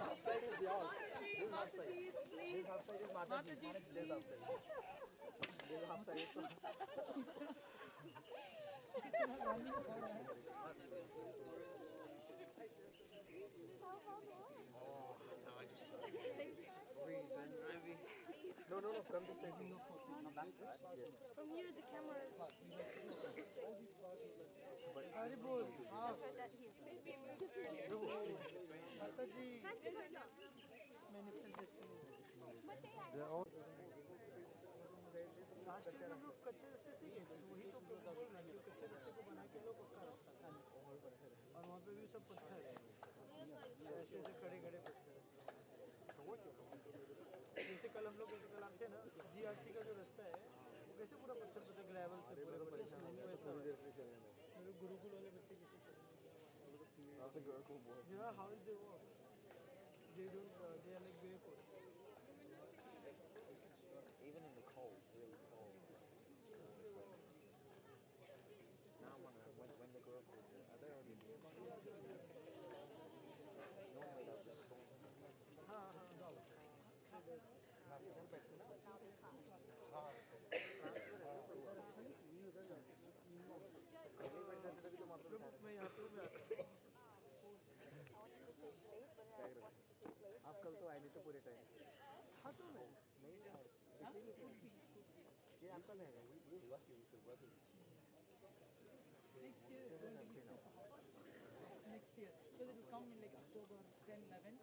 Upside is yours. This upside. This upside is Mataji's. This upside. This upside is. No, come this side. Yes. From here, the camera is. जैसे कल हम लोग थे ना GRC का जो रास्ता है वो कैसे पूरा पत्थर से ग्रेवल से पूरे मेरे गुरुकुल वाले बच्चे कैसे yeah, how is they walk? They don't they are like barefoot. Even in the cold, really cold. Now when they grow up, are they already near? Normally they'll just storm. आप कल तो आए नहीं तो पूरे टाइम हाँ तो नहीं ये आपका रहेगा Next year because it will come in like October 10, 11.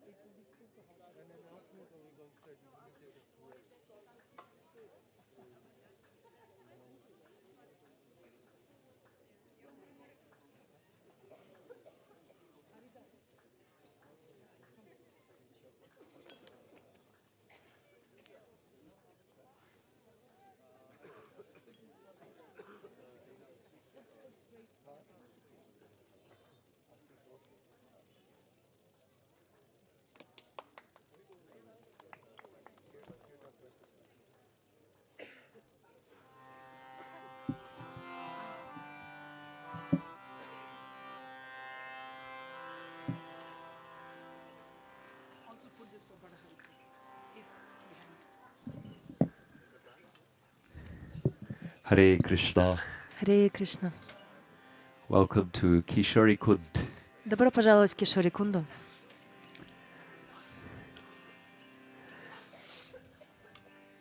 It will be super hot. And then after that we go straight to the school. Also put this for Badahari. He's behind. Hare Krishna. Hare Krishna. Welcome to Kisori Kund. Добро пожаловать в Кишори Кунду.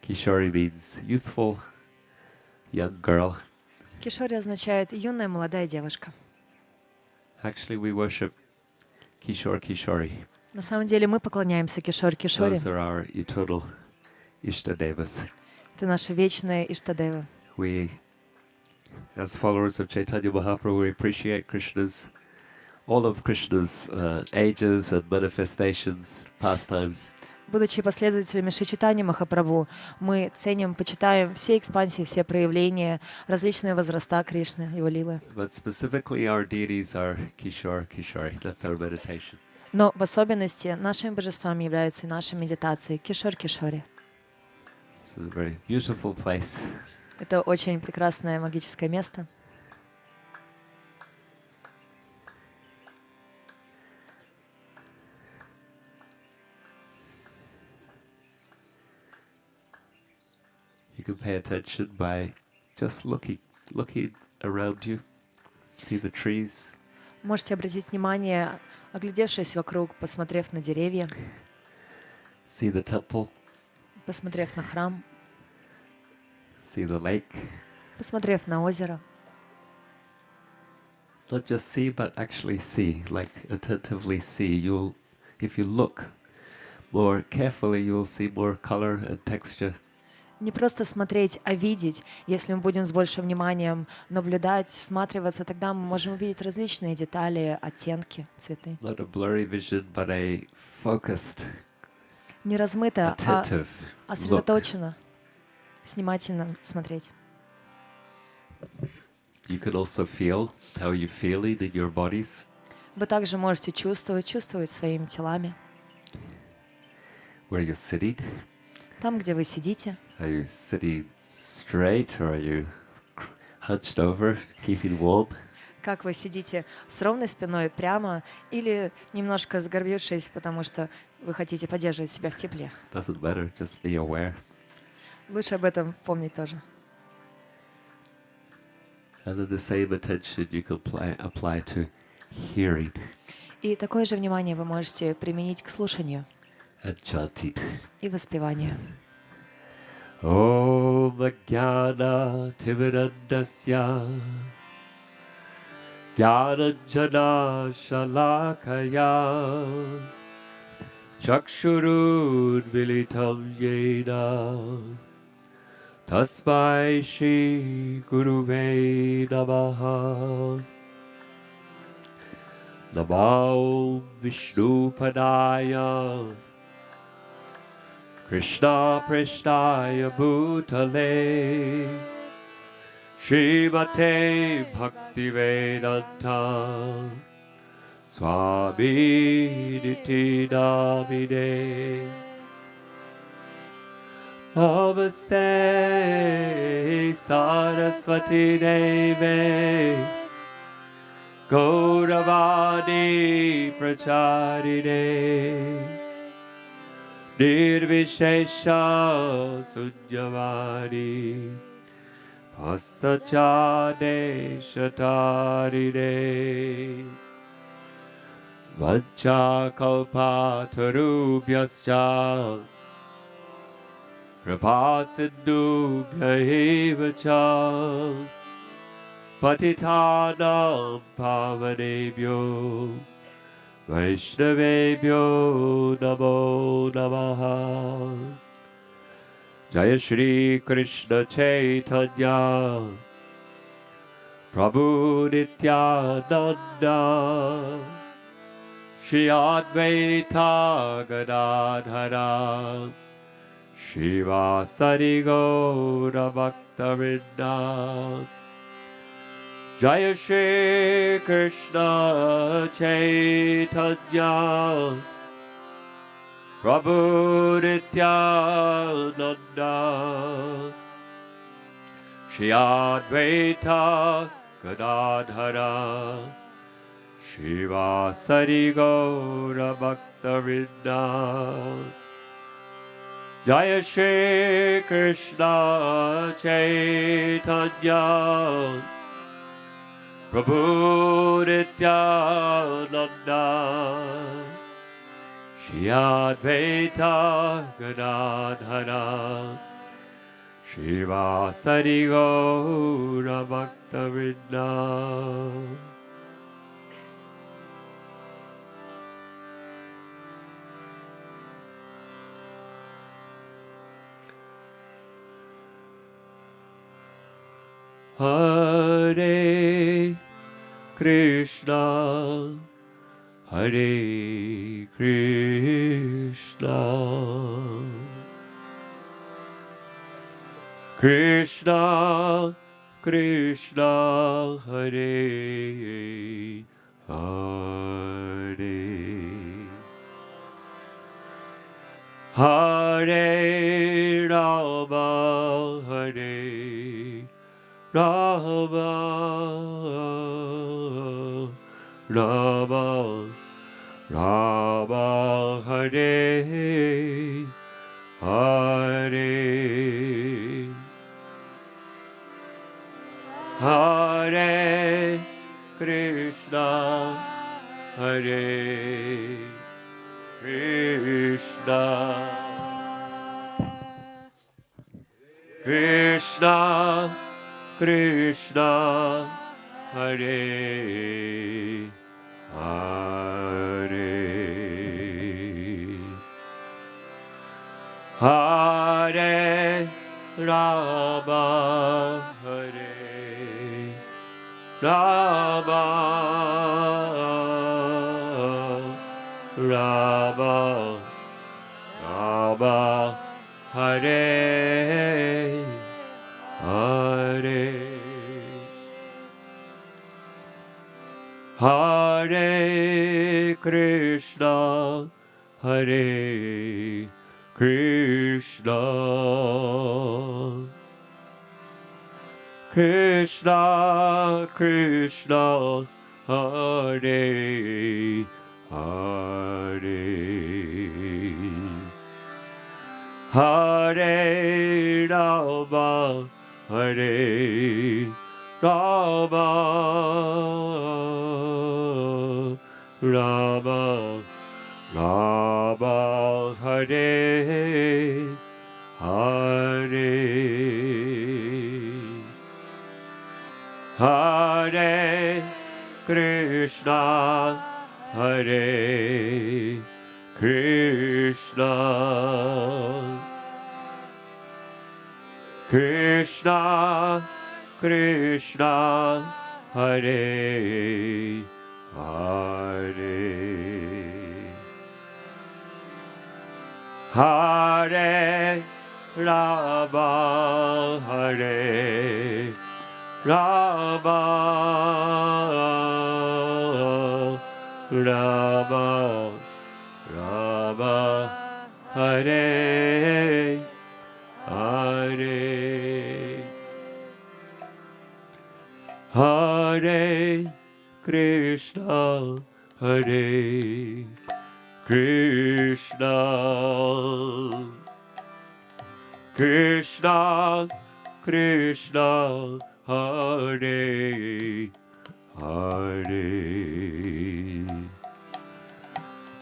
Kishori means youthful, young girl. Кишори означает юная молодая девушка. Actually, we worship Kishori. На самом деле мы поклоняемся Кишори. Those are our eternal Ishtadevas. Это наши вечные Иштадевы. We, as followers of Chaitanya Mahaprabhu, we appreciate all of Krishna's ages and manifestations, pastimes. Будучи последователями Шри Чайтаньи Махапрабху, мы ценим, почитаем все экспансии, все проявления, различные возраста Кришны, его лилы. But specifically our deities are Kishori. That's our meditation. Но в особенности нашими божествами являются и наши медитации Кишори. It's a very beautiful place. Это очень прекрасное магическое место. You can pay attention by just looking around you. See the trees. Можете обратить внимание, оглядевшись вокруг, посмотрев на деревья, See the temple. посмотрев на храм, See the lake. посмотрев на озеро. Not just see, but actually see, like attentively see. If you look more carefully, you'll see more color and texture. Не просто смотреть, а видеть. Если мы будем с большим вниманием наблюдать, всматриваться, тогда мы можем увидеть различные детали, оттенки, цветы. Not a blurry vision, but a focused, Не размыто, attentive а look. сосредоточенно, внимательно смотреть. You can also feel how you're feeling in your bodies. Вы также можете чувствовать своими телами. Where you're sitting. Там, где вы сидите. Are you sitting straight or are you hunched over, keeping warm. Как вы сидите с ровной спиной прямо или немножко сгорбившись, потому что вы хотите поддерживать себя в тепле? Doesn't matter, just be aware. Лучше об этом помнить тоже. And then the same attention you can apply to hearing И такое же внимание вы можете применить к слушанию and chanting. и воспеванию. Om Jnana Timirandasya Jnananjana Shalakaya Chakshurunmilitam Yena Tasmai Shri Guruve Namaha Namo Vishnupadaya Krishna Prishnaya Bhutale Srimate Bhaktivedanta Swami Niti Namine Namaste Saraswati Deve Gauravani Pracharine Nirvishesha Sunyavadi Pastachade Shatarine Vancha Kalpatarubhyascha Kripasindubhya evacha Patitanam Pavanebhyo Vaishnavebhyo Namo Namaha Jaya Shri Krishna Chaitanya Prabhu Nityananda Shri Advaita Gadadhara Shiva Sari Gaura Bhaktavinda Jaya Shri Krishna Chaitanya Prabhu Nityananda Shri Advaita Gadadhara Shiva Sari Gaura Bhaktavinda Jaya Shri Krishna Chaitanya Prabhu Nityananda Shri Advaita Gadadhara Shiva Sari Gaura Bhaktavinda. Hare Krishna, Hare Krishna, Krishna Krishna, Hare Hare, Hare Rama, Hare Rama, Rama, Rama, Hare Hare, Hare Krishna, Hare Krishna, Krishna Krishna, Hare Hare, Hare Rama, Hare Rama, Rama, Rama, Hare Hare, Hare Krishna, Hare Krishna, Krishna Krishna Hare Hare Hare Rama Hare Rama Rama Rama Hare Hare Hare Krishna Hare Krishna Krishna Krishna Hare Hare Hare Rama Hare Rama Rama Rama Hare Hare Hare Krishna Hare Krishna Krishna Krishna Hare Hare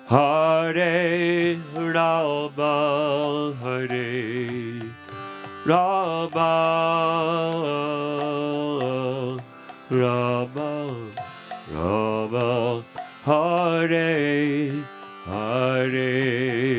Hare Rama Hare Rama Rama Rama Hare Hare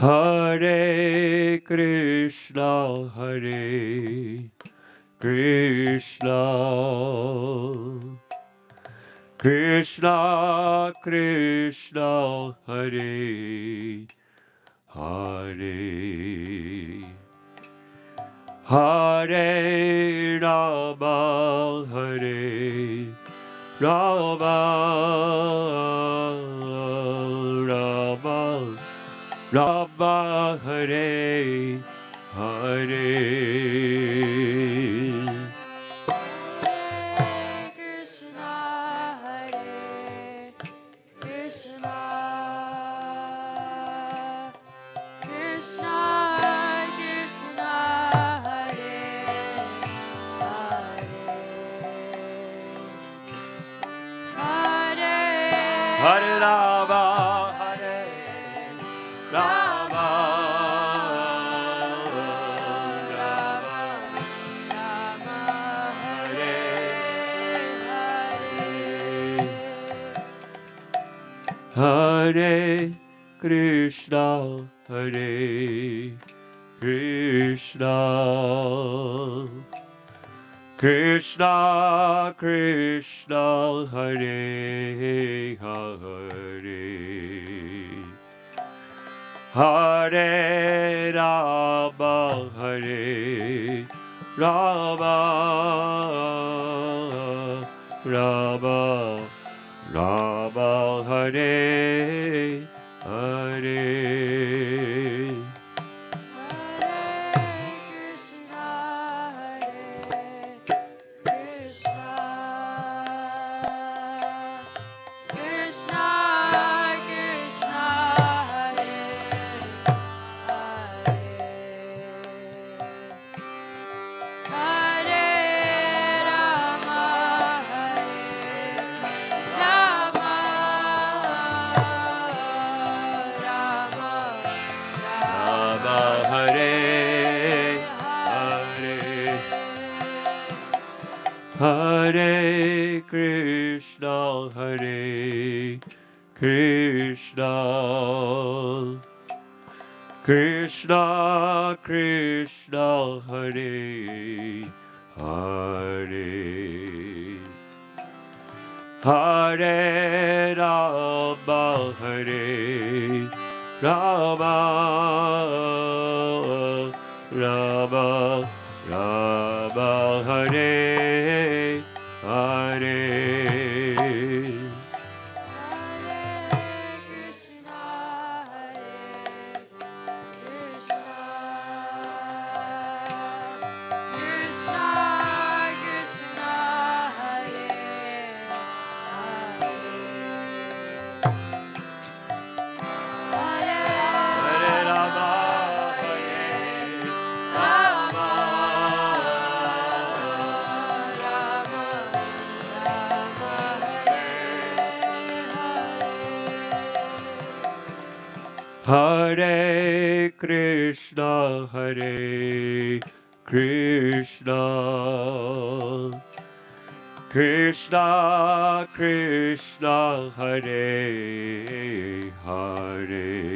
Hare Krishna, Hare Krishna, Krishna Krishna, Hare Hare, Hare Rama, Hare Rama, Rama Rama, Hare Hare. Hare Rama, Hare Rama, Rama Rama, Hare Hare. Hare Krishna, Hare Krishna, Krishna Krishna, Hare Hare, Hare Rama, Hare Rama, Rama Rama, Hare Hare. Hare Krishna, Hare Krishna, Krishna, Krishna, Hare, Hare, Hare Rama, Hare Rama, Rama, Rama, Hare, Hare. Hare Krishna, Hare Krishna, Krishna Krishna, Hare Hare,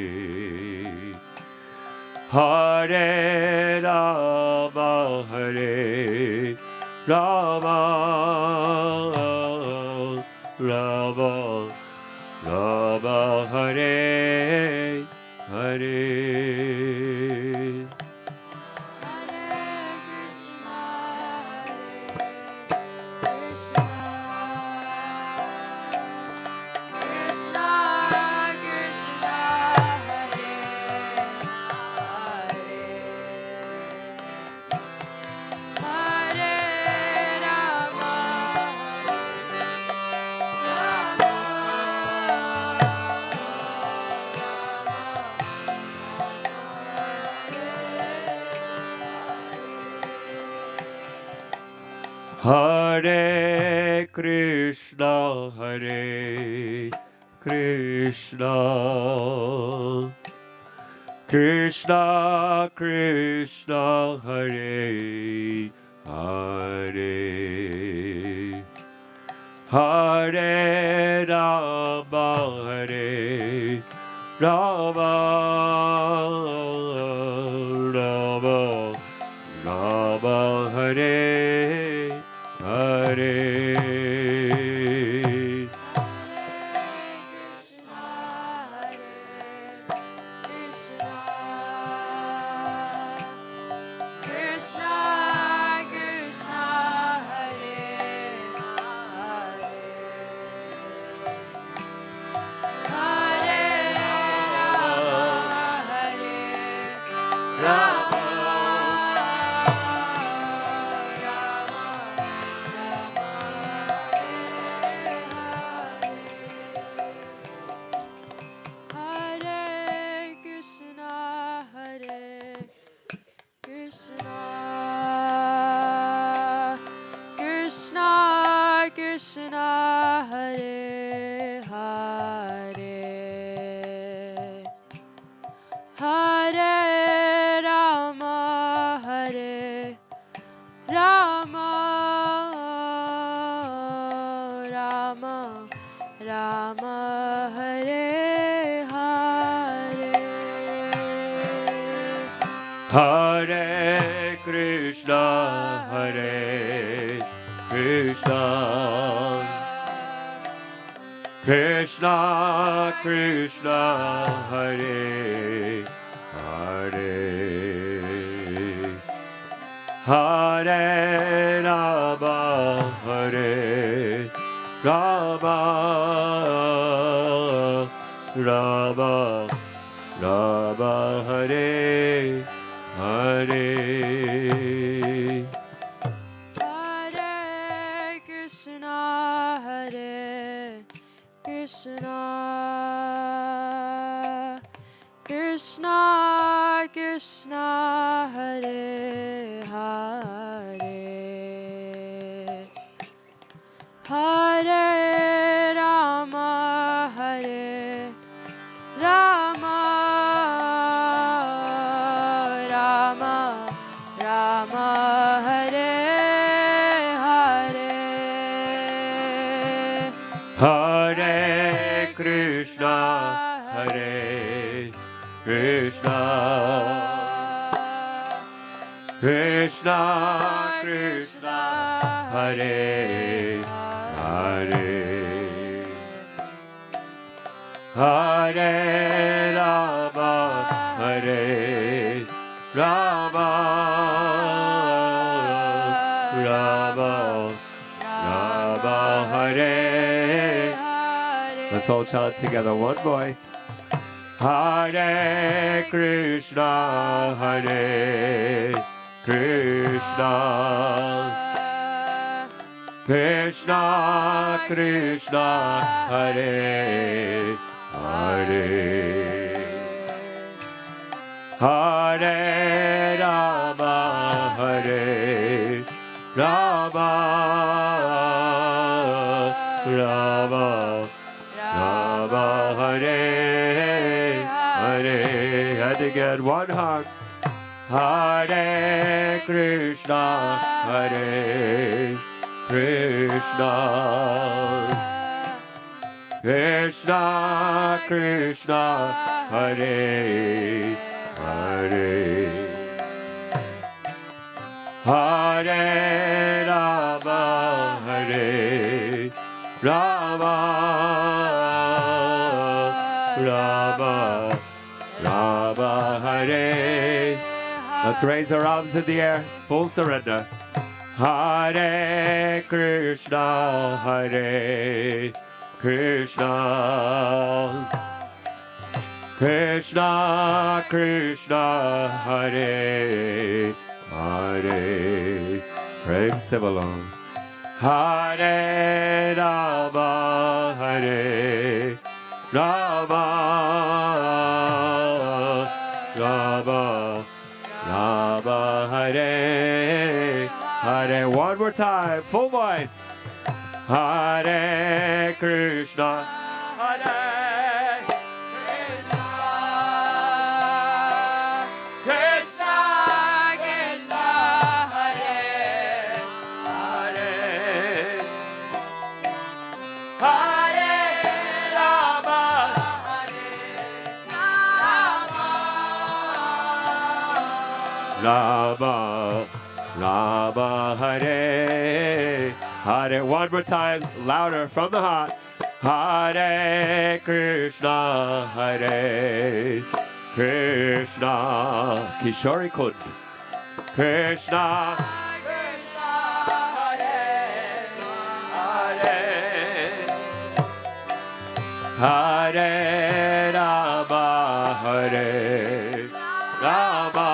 Hare Rama, Hare Rama, Rama, Rama, Hare Hare. Hare Krishna, Hare Krishna, Krishna Krishna, Hare Hare, Hare Rama, Hare Rama, Rama, Rama, Hare Hare. Hare Krishna, Hare Krishna, Krishna Krishna, Hare Hare, Hare Rama, Hare Rama, Rama, Rama, Hare Hare. Hare Krishna, Hare Krishna, Krishna Krishna, Hare Hare, Hare Rama, Hare Rama, Rama, Rama, Hare Hare, Hare Krishna, Krishna, Krishna, Krishna, Hare Hare, Hare Rama, Hare Rama, Rama, Rama, Hare. Let's all chant together, one voice. Hare Krishna, Hare Krishna, Krishna Krishna, Hare Hare, Hare Rama, Hare Rama, Rama, Rama, Hare Hare. And again, one heart. Hare Krishna, Hare Krishna, Krishna Krishna, Hare Hare, Hare Rama, Hare Rama, Rama, Rama, Hare. Let's raise our arms in the air, full surrender. Hare Krishna, Hare Krishna, Krishna Krishna, Hare Hare. Prem se bolon. Hare Rama, Hare Rama, Rama, Rama, Hare Hare. One more time, full voice. Hare Krishna, Hare Krishna, Krishna Krishna, Hare Hare, Hare Rama, Hare Rama, Rama, Hare Hare. One more time, louder from the heart. Hare Krishna, Hare Krishna, Kisori Kund. Krishna, Krishna, Hare Hare, Hare Rama, Hare Rama,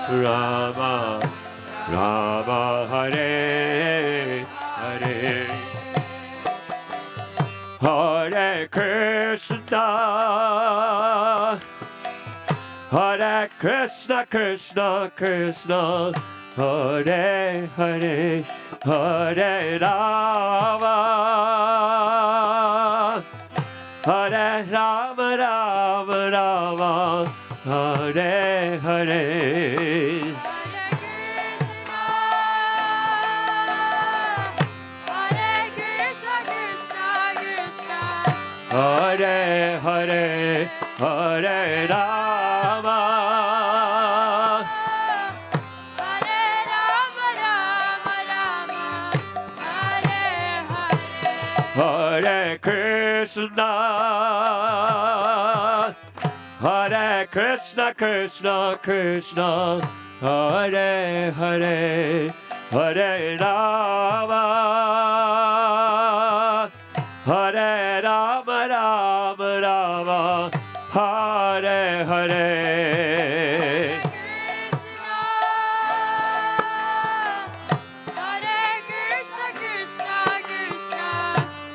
Rama, Rama, Hare Hare. Hare Krishna, Hare Krishna, Krishna Krishna, Hare Hare, Hare Rama, Hare Rama, Rama Rama, Hare Hare. Hare Hare, Hare Rama, Hare Rama, Rama Rama, Hare Hare. Hare Krishna, Hare Krishna, Krishna Krishna, Hare Hare, Hare Rama, Hare Rama, Rama Rama, Hare Hare. Hare Krishna, Krishna Krishna,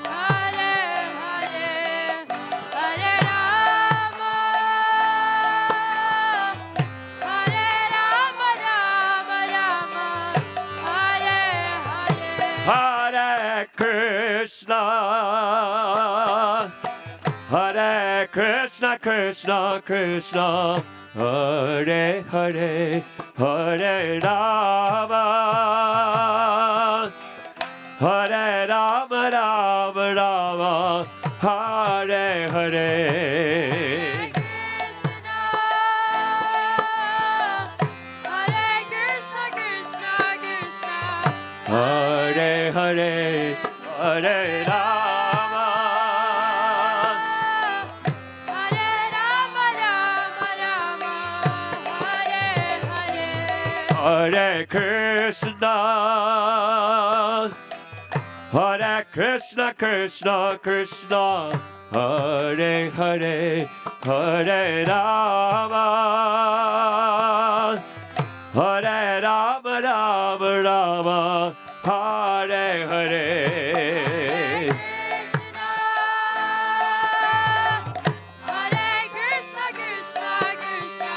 Hare Hare, Hare Rama, Hare Rama, Rama Rama, Hare Hare. Hare Krishna, Hare Krishna, Krishna Krishna, Hare Hare, Hare Rama, Hare Rama, Rama Rama, Hare Hare. Hare, Hare Rama, Hare Rama, Rama Rama, Hare Hare. Hare Krishna, Hare Krishna, Krishna Krishna, Hare Hare, Hare Rama, Hare Rama, Rama Rama, Hare Hare. Hare Krishna, Krishna Krishna,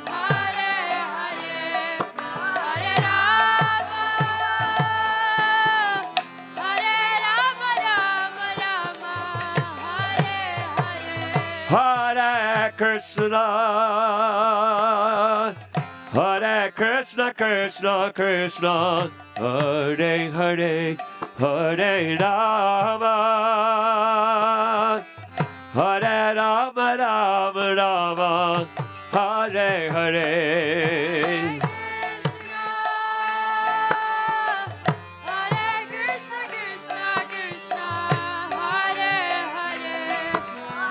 Hare Hare, Hare Rama, Hare Rama, Rama Rama, Hare Hare. Hare Krishna, Hare Krishna, Krishna Krishna, Hare Hare, Hare Rama, Hare Rama, Rama Rama, Hare Hare. Hare Krishna, Krishna Krishna, Hare Hare,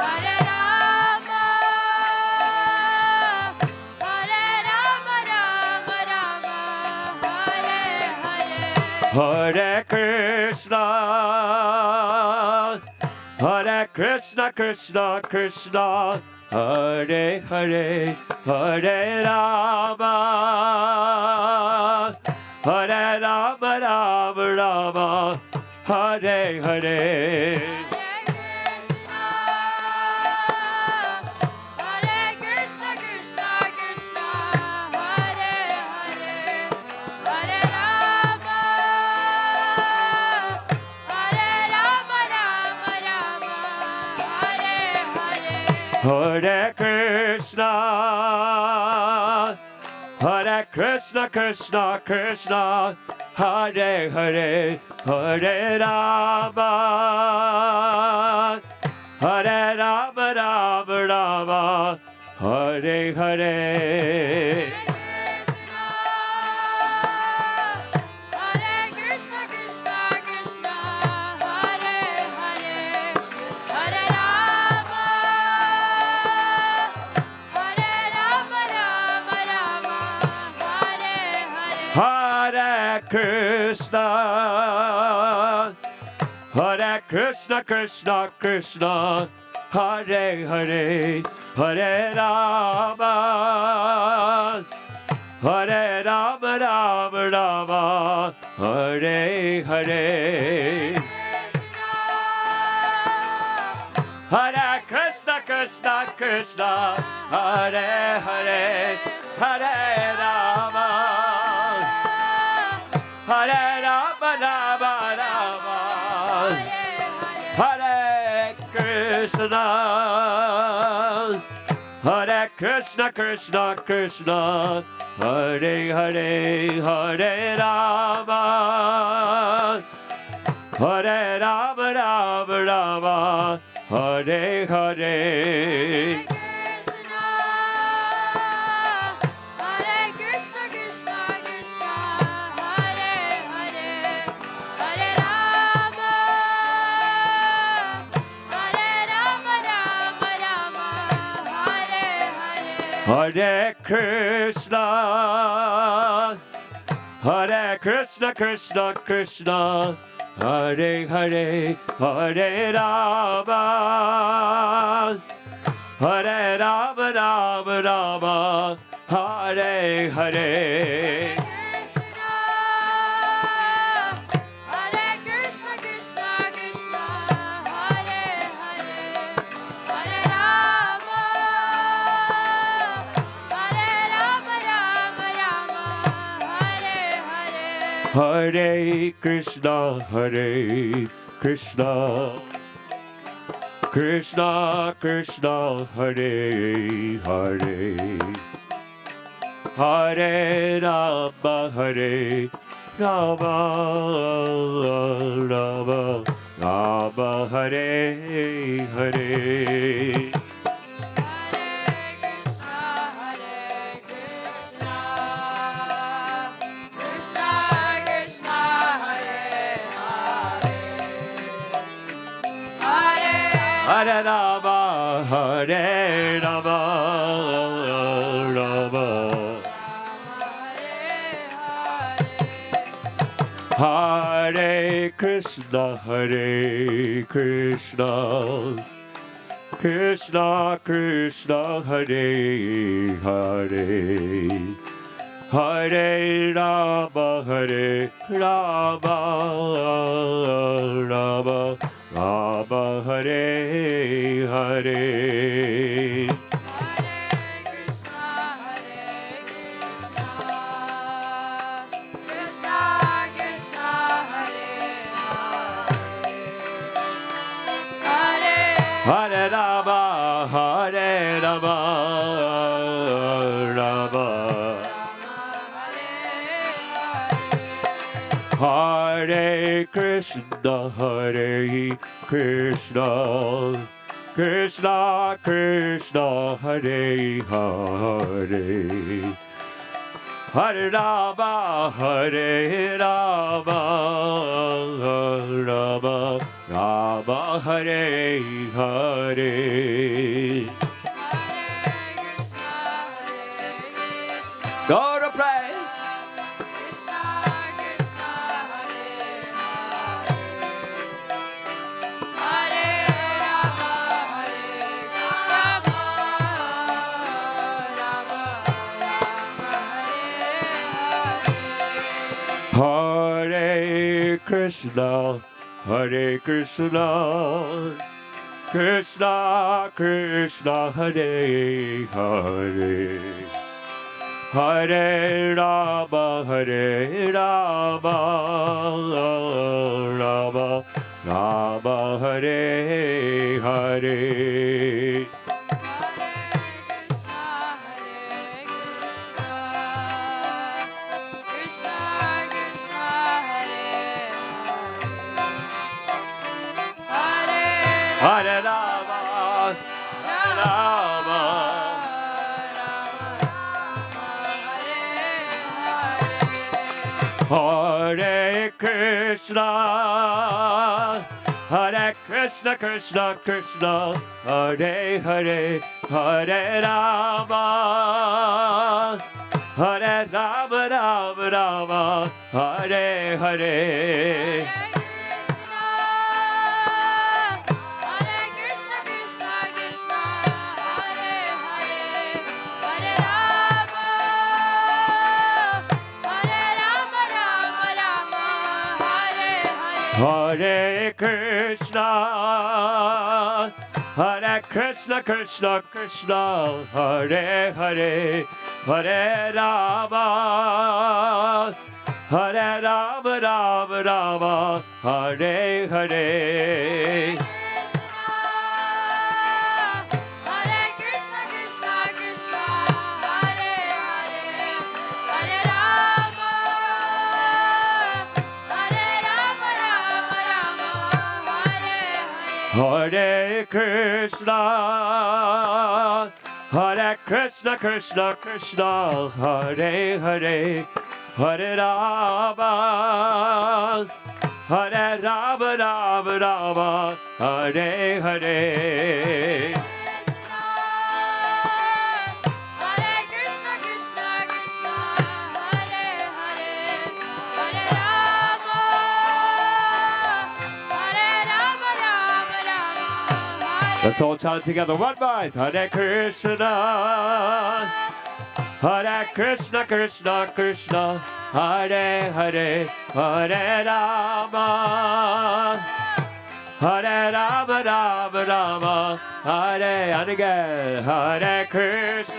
Hare Rama, Hare Rama, Rama Rama, Hare Hare. Hare Krishna, Hare Krishna, Krishna Krishna, Hare Hare, Hare Rama, Hare Rama, Rama Rama, Hare Hare. Hare Krishna, Krishna Krishna, Hare Hare, Hare Rama, Hare Rama, Rama Rama, Hare Hare. Hare Krishna, Hare Krishna, Krishna Krishna, Hare Hare, Hare Rama, Hare Rama, Rama Rama, Hare Hare. Hare Krishna, Krishna Krishna, Hare Hare, Hare Rama, Hare Rama, Rama Rama, Hare Hare. Hare Krishna, Hare Krishna, Krishna Krishna, Hare Hare, Hare Rama, Hare Rama, Rama Rama, Hare Hare. Hare Krishna, Krishna Krishna, Hare Hare, Hare Rama, Hare Rama, Rama Rama, Hare Krishna, Hare Krishna, Krishna Krishna, Hare Hare, Hare Rama, Hare Rama, Rama Rama, Hare Hare. Hare Krishna, Krishna Krishna, Hare Hare, Hare Rama, Hare Rama, Rama Rama, Hare Hare. Hare Krishna, Hare Krishna, Krishna Krishna, Hare Hare, Hare Rama, Hare Rama, Rama Rama, Hare Hare. Hare Krishna, Krishna Krishna, Hare Hare, Hare Rama, Hare Rama, Rama Rama, Hare Hare. Hare Krishna, Hare Krishna, Krishna Krishna, Hare Hare, Hare Rama, Hare Rama, Rama Rama, Hare Hare. Krishna Krishna, Hare Hare Rama, Hare Rama, Rama. Hare Krishna, Krishna Krishna, Hare Hare, Hare Rama, Rama, Rama Hare Hare. Hare Rama, Hare Rama, Rama. Hare Krishna, Krishna Krishna, Hare Hare, Hare Rama, Rama, Rama Hare Hare. Go to pray. Hare Krishna, Krishna Krishna, Hare Hare, Hare Rama, Rama, Rama Hare Hare. Hare Rama, Rama, Hare Krishna, Krishna Krishna, Hare Hare, Hare Rama, Rama, Rama, Hare Hare. Hare Krishna, Krishna Krishna, Hare Hare, Hare Rama, Rama, Rama, Hare Hare. Hare Krishna, Krishna Krishna, Hare Hare, Hare Rama, Rama, Rama, Hare Hare. Let's all chant together. One voice. Hare Krishna, Krishna Krishna, Hare Hare, Hare Rama, Rama, Rama, Hare. And again. Hare Krishna,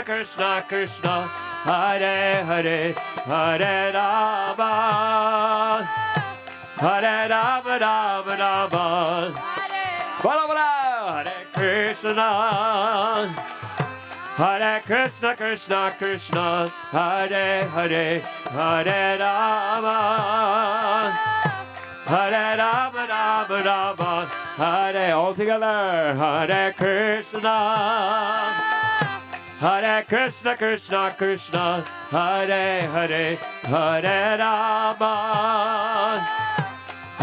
Krishna, Hare Hare, Hare Rama, Rama, Rama. Bala bala. Hare Krishna, Krishna, Hare Hare, Hare Rama, Rama, Rama, Hare. All together. Hare Krishna, Krishna, Hare Hare, Hare Rama,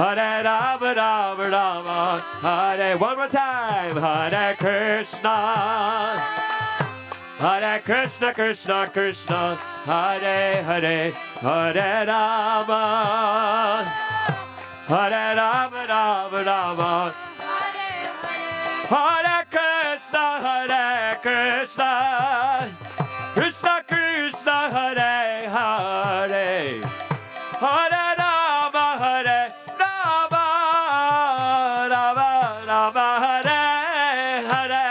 Hare Rama, Rama Rama, Hare. One more time. Hare Krishna, Hare Krishna, Krishna Krishna, Hare Hare, Hare Rama, Hare Rama, Rama Rama, Hare Krishna, Hare Krishna, Krishna Krishna, Hare Hare, Hare Rama, Hare Rama, Rama Rama, Hare Hare.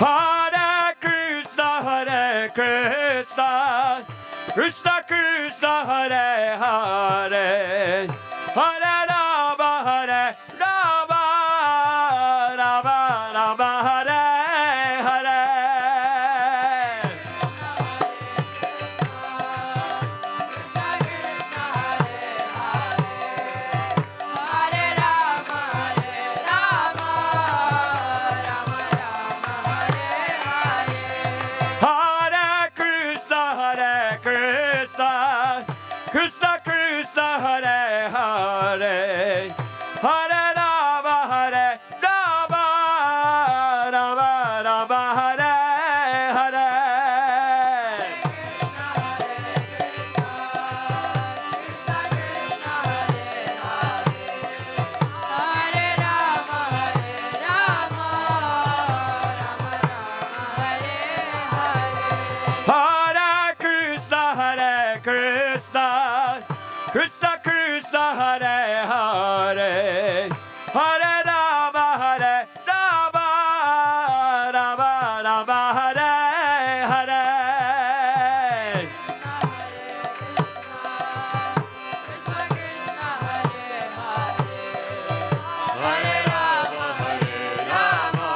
Hare Krishna, Hare Krishna, Krishna Krishna, Hare Hare, Hare Rama, Hare Rama, Rama Rama, Hare Hare. Hare Krishna, Hare Krishna, Krishna Krishna, Hare Hare, Hare Rama, Hare Rama, Rama Rama, Hare Hare. Hare Krishna, Hare Krishna, Krishna Krishna, Hare Hare, Hare Rama, Hare Rama, Rama Rama, Hare Hare. Hare Rama, Hare Rama,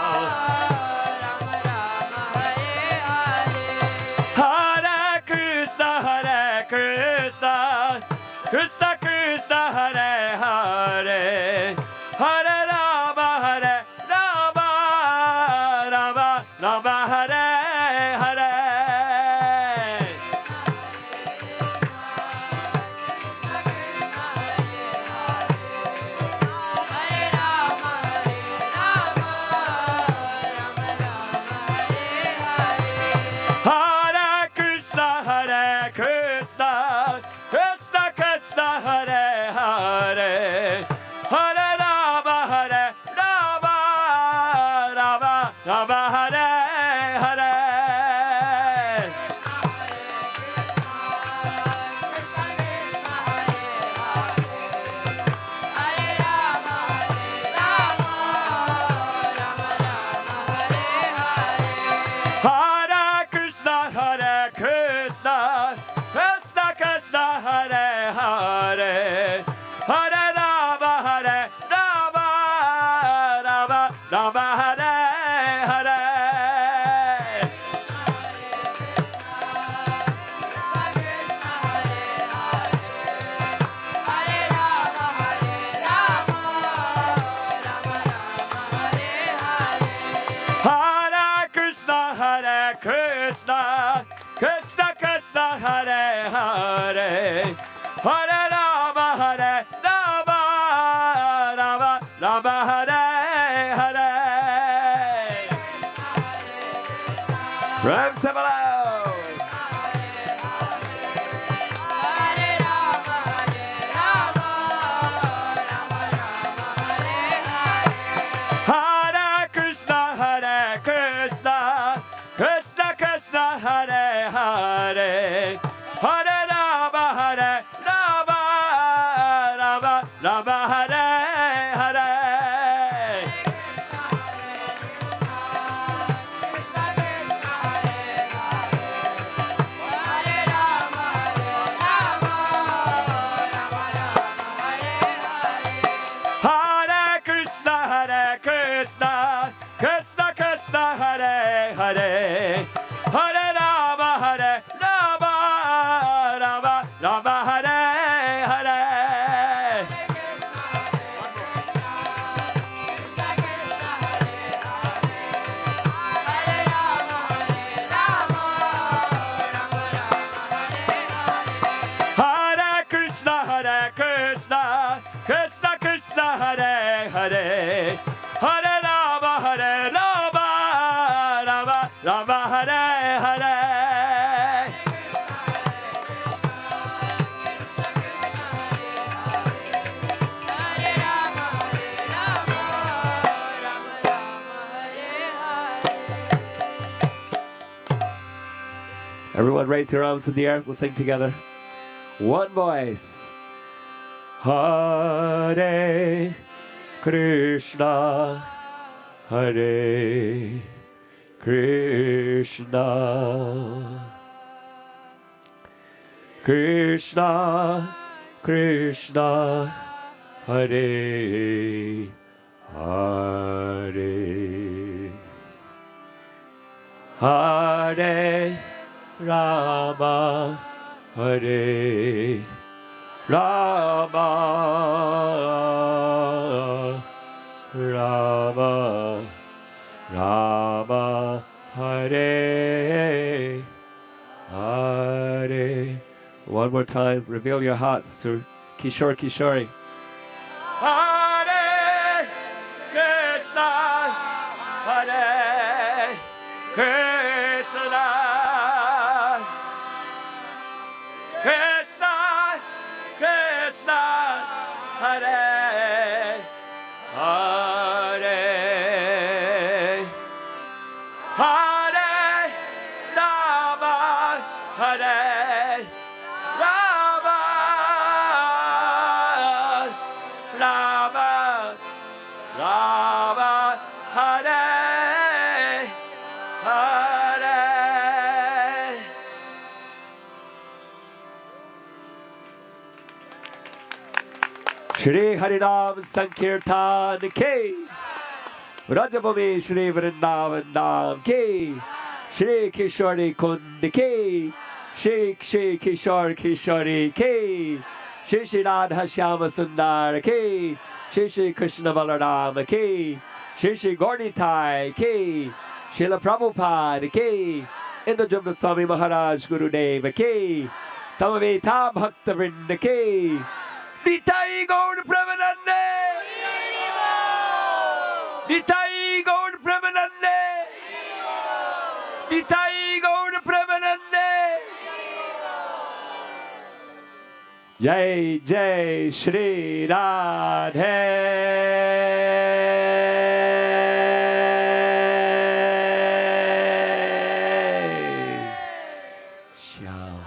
Hare Krishna, Hare Krishna, Krishna Krishna, Hare Hare, Hare Rama, Hare Rama, Rama Rama, Hare Hare. Hare Krishna, Hare Krishna, Krishna Krishna, Hare Hare, Hare Rama, Hare Rama, Rama Rama, Hare Hare. Hare Krishna, Hare Krishna, Krishna Krishna, Hare Hare, Hare Rama, Hare Rama, Rama Rama, Hare Hare. Hare Krishna, Hare Krishna, Krishna Krishna, Hare Hare, Hare Rama, Hare Rama, Rama Rama, Hare Hare. Ram Samalo. Hare Krishna, Hare Krishna, Krishna Krishna, Hare Hare, Hare Rama, Hare Rama, Rama Rama, Hare Hare. Hare Krishna, Hare Krishna, Krishna Krishna, Hare Hare, Hare Rama, Hare Rama, Rama Rama, Hare Hare. Rama Hare Hare. Hare Rama, Rama Rama, Hare Hare. Everyone raise your arms in the air. We'll sing together. One voice. Hare Krishna, Hare Krishna, Krishna Krishna, Hare Hare, Hare Rama, Hare Rama, Rama Rama, Hare Hare. One more time, reveal your hearts to Kishore Kishori. Hare Krishna, Hare Krishna, Krishna Krishna, Hare Hare, Hare Rama, Hare Rama, Rama Rama, Hare Hare. Shri Harinam Sankirtan Ki, Rajabhumi Shri Vrindavan Dham Ki, Shri Kishori Kund Ki, Shri Kishore Kishori Ki, Shri Shri Radha Shyama Sundar Ki, Shri Shri Krishna Balaram Ki, Shri Shri Gaurnitai Ki, Srila Prabhupada Ki, Indradyumna Swami Maharaj Gurudeva Ki, Samaveta Bhakta Vrinda Ki, Nitai Gaur Premanande, Nitai Gaur Premanande, Nitai Gaur Premanande. Jai Jai Shri Radhe. Shyam.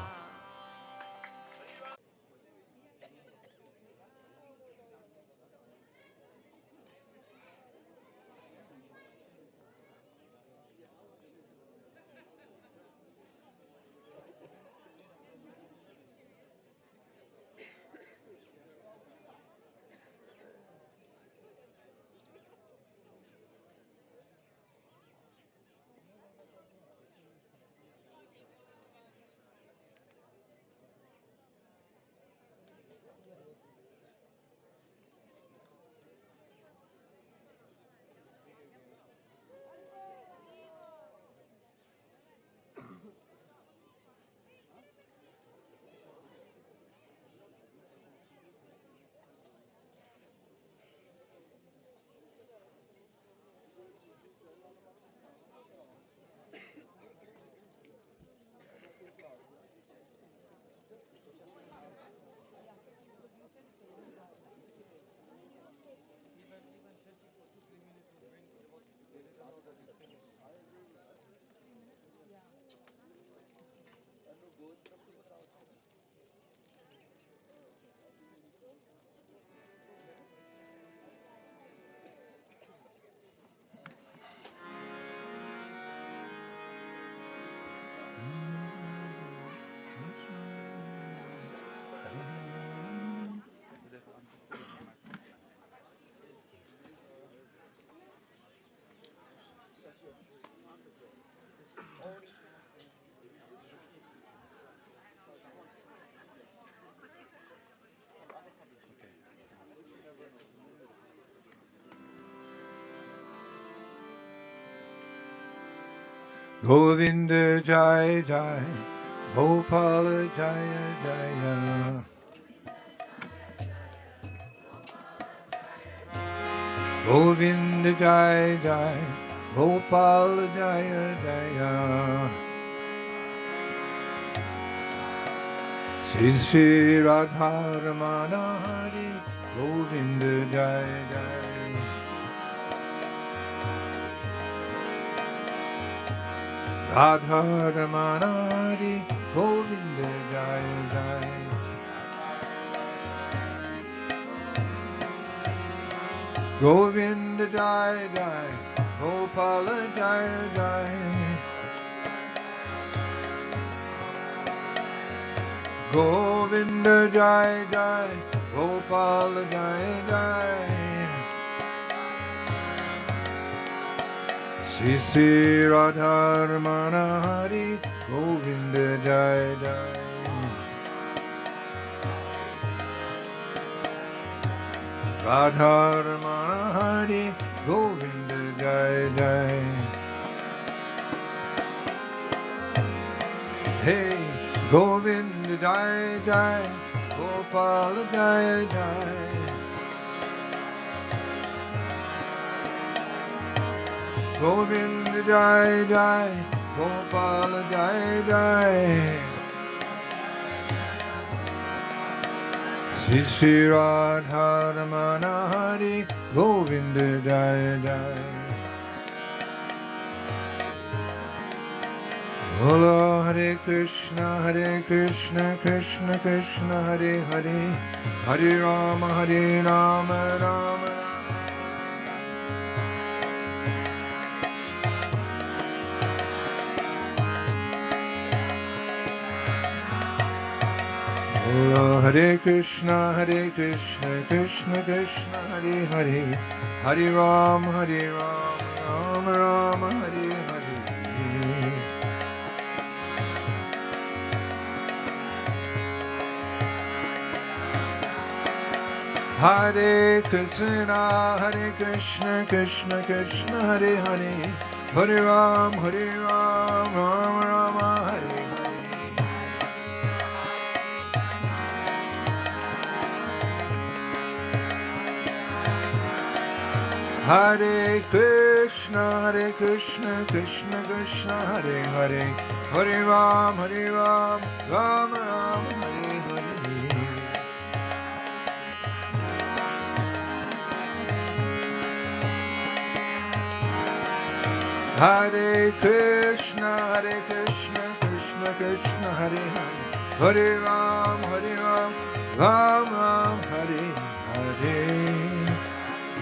Govinda Jai Jai, Gopala Jaya Jaya. Govinda Jai Jai, Gopal Jaya Jaya. Sri Sri Radharani Hari Govinda Jaya Jaya. Radharani Hari Govinda Jaya Jaya. Govinda Jaya Jaya, Gopala Jaya Jaya. Govinda Jaya Jaya, Gopala Jaya Jaya. Sri Sri Radharani Hari Govinda Jaya Jaya. Radharani Hari Govinda Jaya Jaya. Hey, Govinda Jaya Jaya, Gopala Jaya Jaya. Govinda Jaya Jaya, Gopala Jaya Jaya. Sri Sri Radharani Hari Govinda Jaya Jaya. Bolo Hare Krishna, Krishna Krishna Hare Hare, Hare Rama, Rama Rama. Bolo Hare Krishna, Krishna Krishna Hare Hare, Hare Rama, Rama Rama Hare Hare. Hare Krishna, Krishna Krishna Hare Hare, Hare Rama, Rama Rama Hare Hare. Hare Krishna, Krishna Krishna Hare Hare, Hare Rama, Rama Rama Hare Hare. Hare Krishna, Krishna Krishna Hare Hare, Hare Rama, Rama Hare Hare.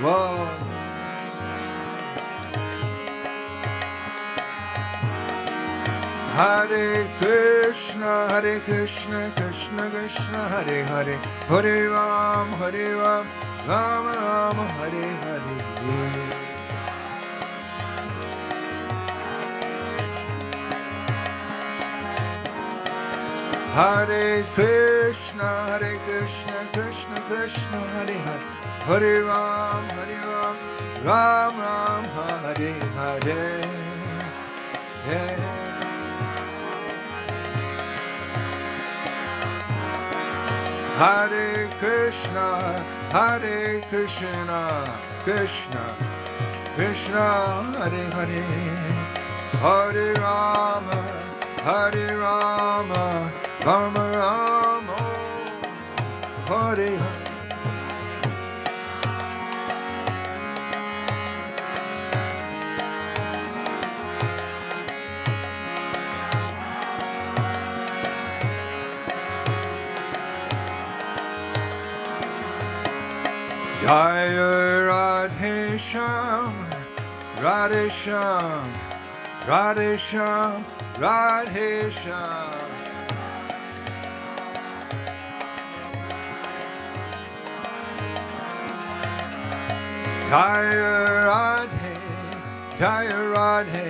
Wow. Hare Krishna, Krishna Krishna Hare Hare, Hare Rama, Rama Hare Hare. Hare Krishna, Krishna Krishna Hare Hare, Hare Rama, Rama Hare Hare. Hare Krishna, Krishna Hare Hare, Hare Rama, Rama Rama Hare Hare. Jaya Radhe Shyam, Radhe Shyam, Radhe Shyam, Radhe Shyam. Jaya Radhe, Jaya Radhe,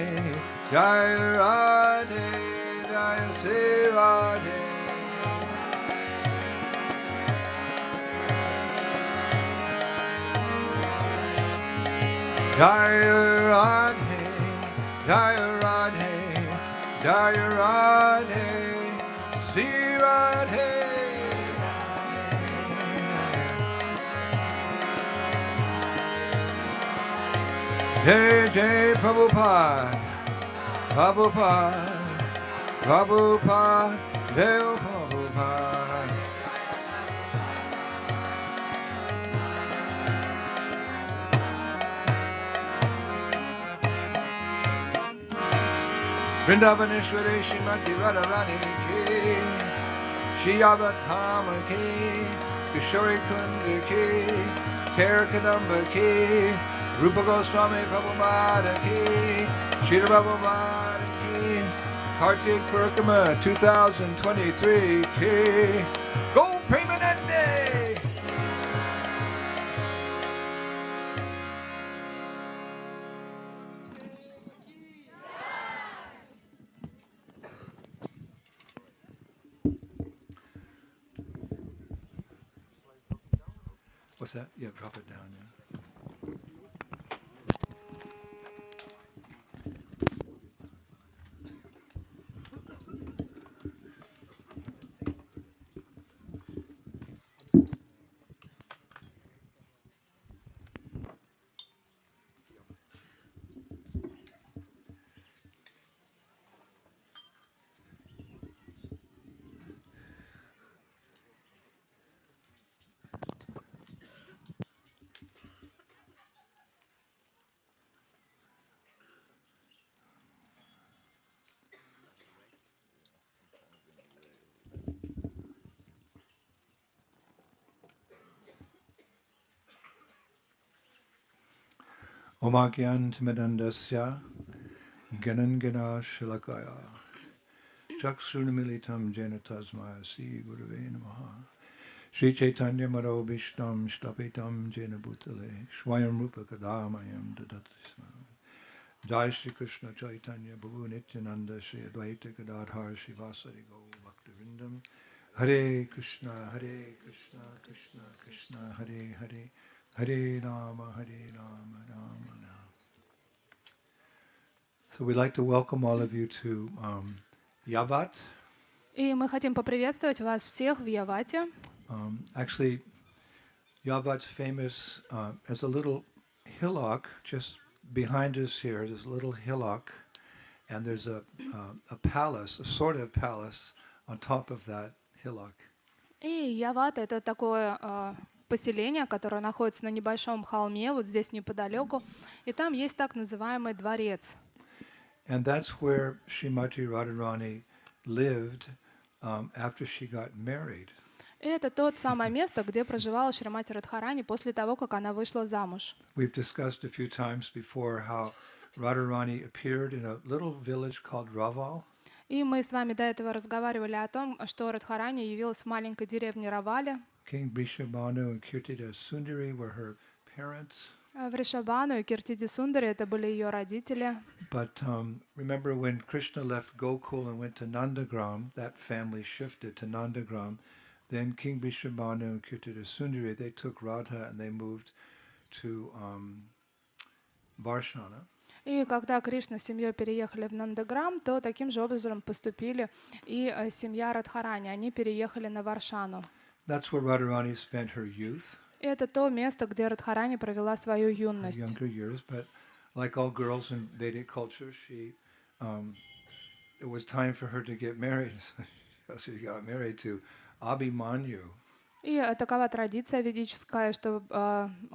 Jaya Radhe, Jaya Sri Radhe. Jaya Radhe, Jaya Radhe, Jaya Radhe, Sri Radhe. Jai Jai Prabhupada, Prabhupada, Prabhupada, Jai Prabhupada. Vrindavan Srimati Radharani ki, Shri Avatama ki, Kisori Kund ki, Parikrama ki, Rupa Goswami Prabhupada ki, Sri Prabhupada ki, Kartik Parikrama 2023 ki, Go Premanande! What's that? Yeah, drop it down. Yeah. Omagyantimidandasya Ganangana Shilakaya Chakshunamilitam Jena Tasmaya Si Gurave Namaha Sri Chaitanya Maro Vishtam Shtapitam Jena Bhutale Swayam Rupa Kadamayam Dadatisma Jai Shri Krishna Chaitanya Prabhu Nityananda Shri Advaita Gadadhar Shivasari Go Bhaktivinoda Hare Krishna Krishna Krishna Hare Hare Hare Rama Rama Rama. So we'd like to welcome all of you to Yavat. И мы хотим поприветствовать вас всех в Явате. Actually, Yavat's famous as a little hillock just behind us here. There's a little hillock, and there's a palace, a sort of palace, on top of that hillock. И Яват — это такое поселение, которое находится на небольшом холме, вот здесь неподалеку, и там есть так называемый дворец. And that's where Srimati Radharani lived after she got married. И это то самое место, где проживала Шримати Радхарани после того, как она вышла замуж. We've discussed a few times before how Radharani appeared in a little village called Raval. И мы с вами до этого разговаривали о том, что Радхарани явилась в маленькой деревне Равале. King Vrishabhanu and Kirtida Sundari were her parents. Вришабхану и Киртиди Сундари — это были ее родители. But remember when Krishna left Gokul and went to Nandagram, that family shifted to Nandagram. Then King Vrishabhanu and Kirtida Sundari, they took Radha and they moved to Varshana. И когда Кришна с семьей переехали в Нандаграм, то таким же образом поступили и семья Радхарани. Они переехали на Варшану. That's where Radharani spent her youth. И это то место, где Радхарани провела свою юность. Younger years, but like all girls in Vedic culture, it was time for her to get married. So she got married to Abhimanyu. И такова традиция ведическая, что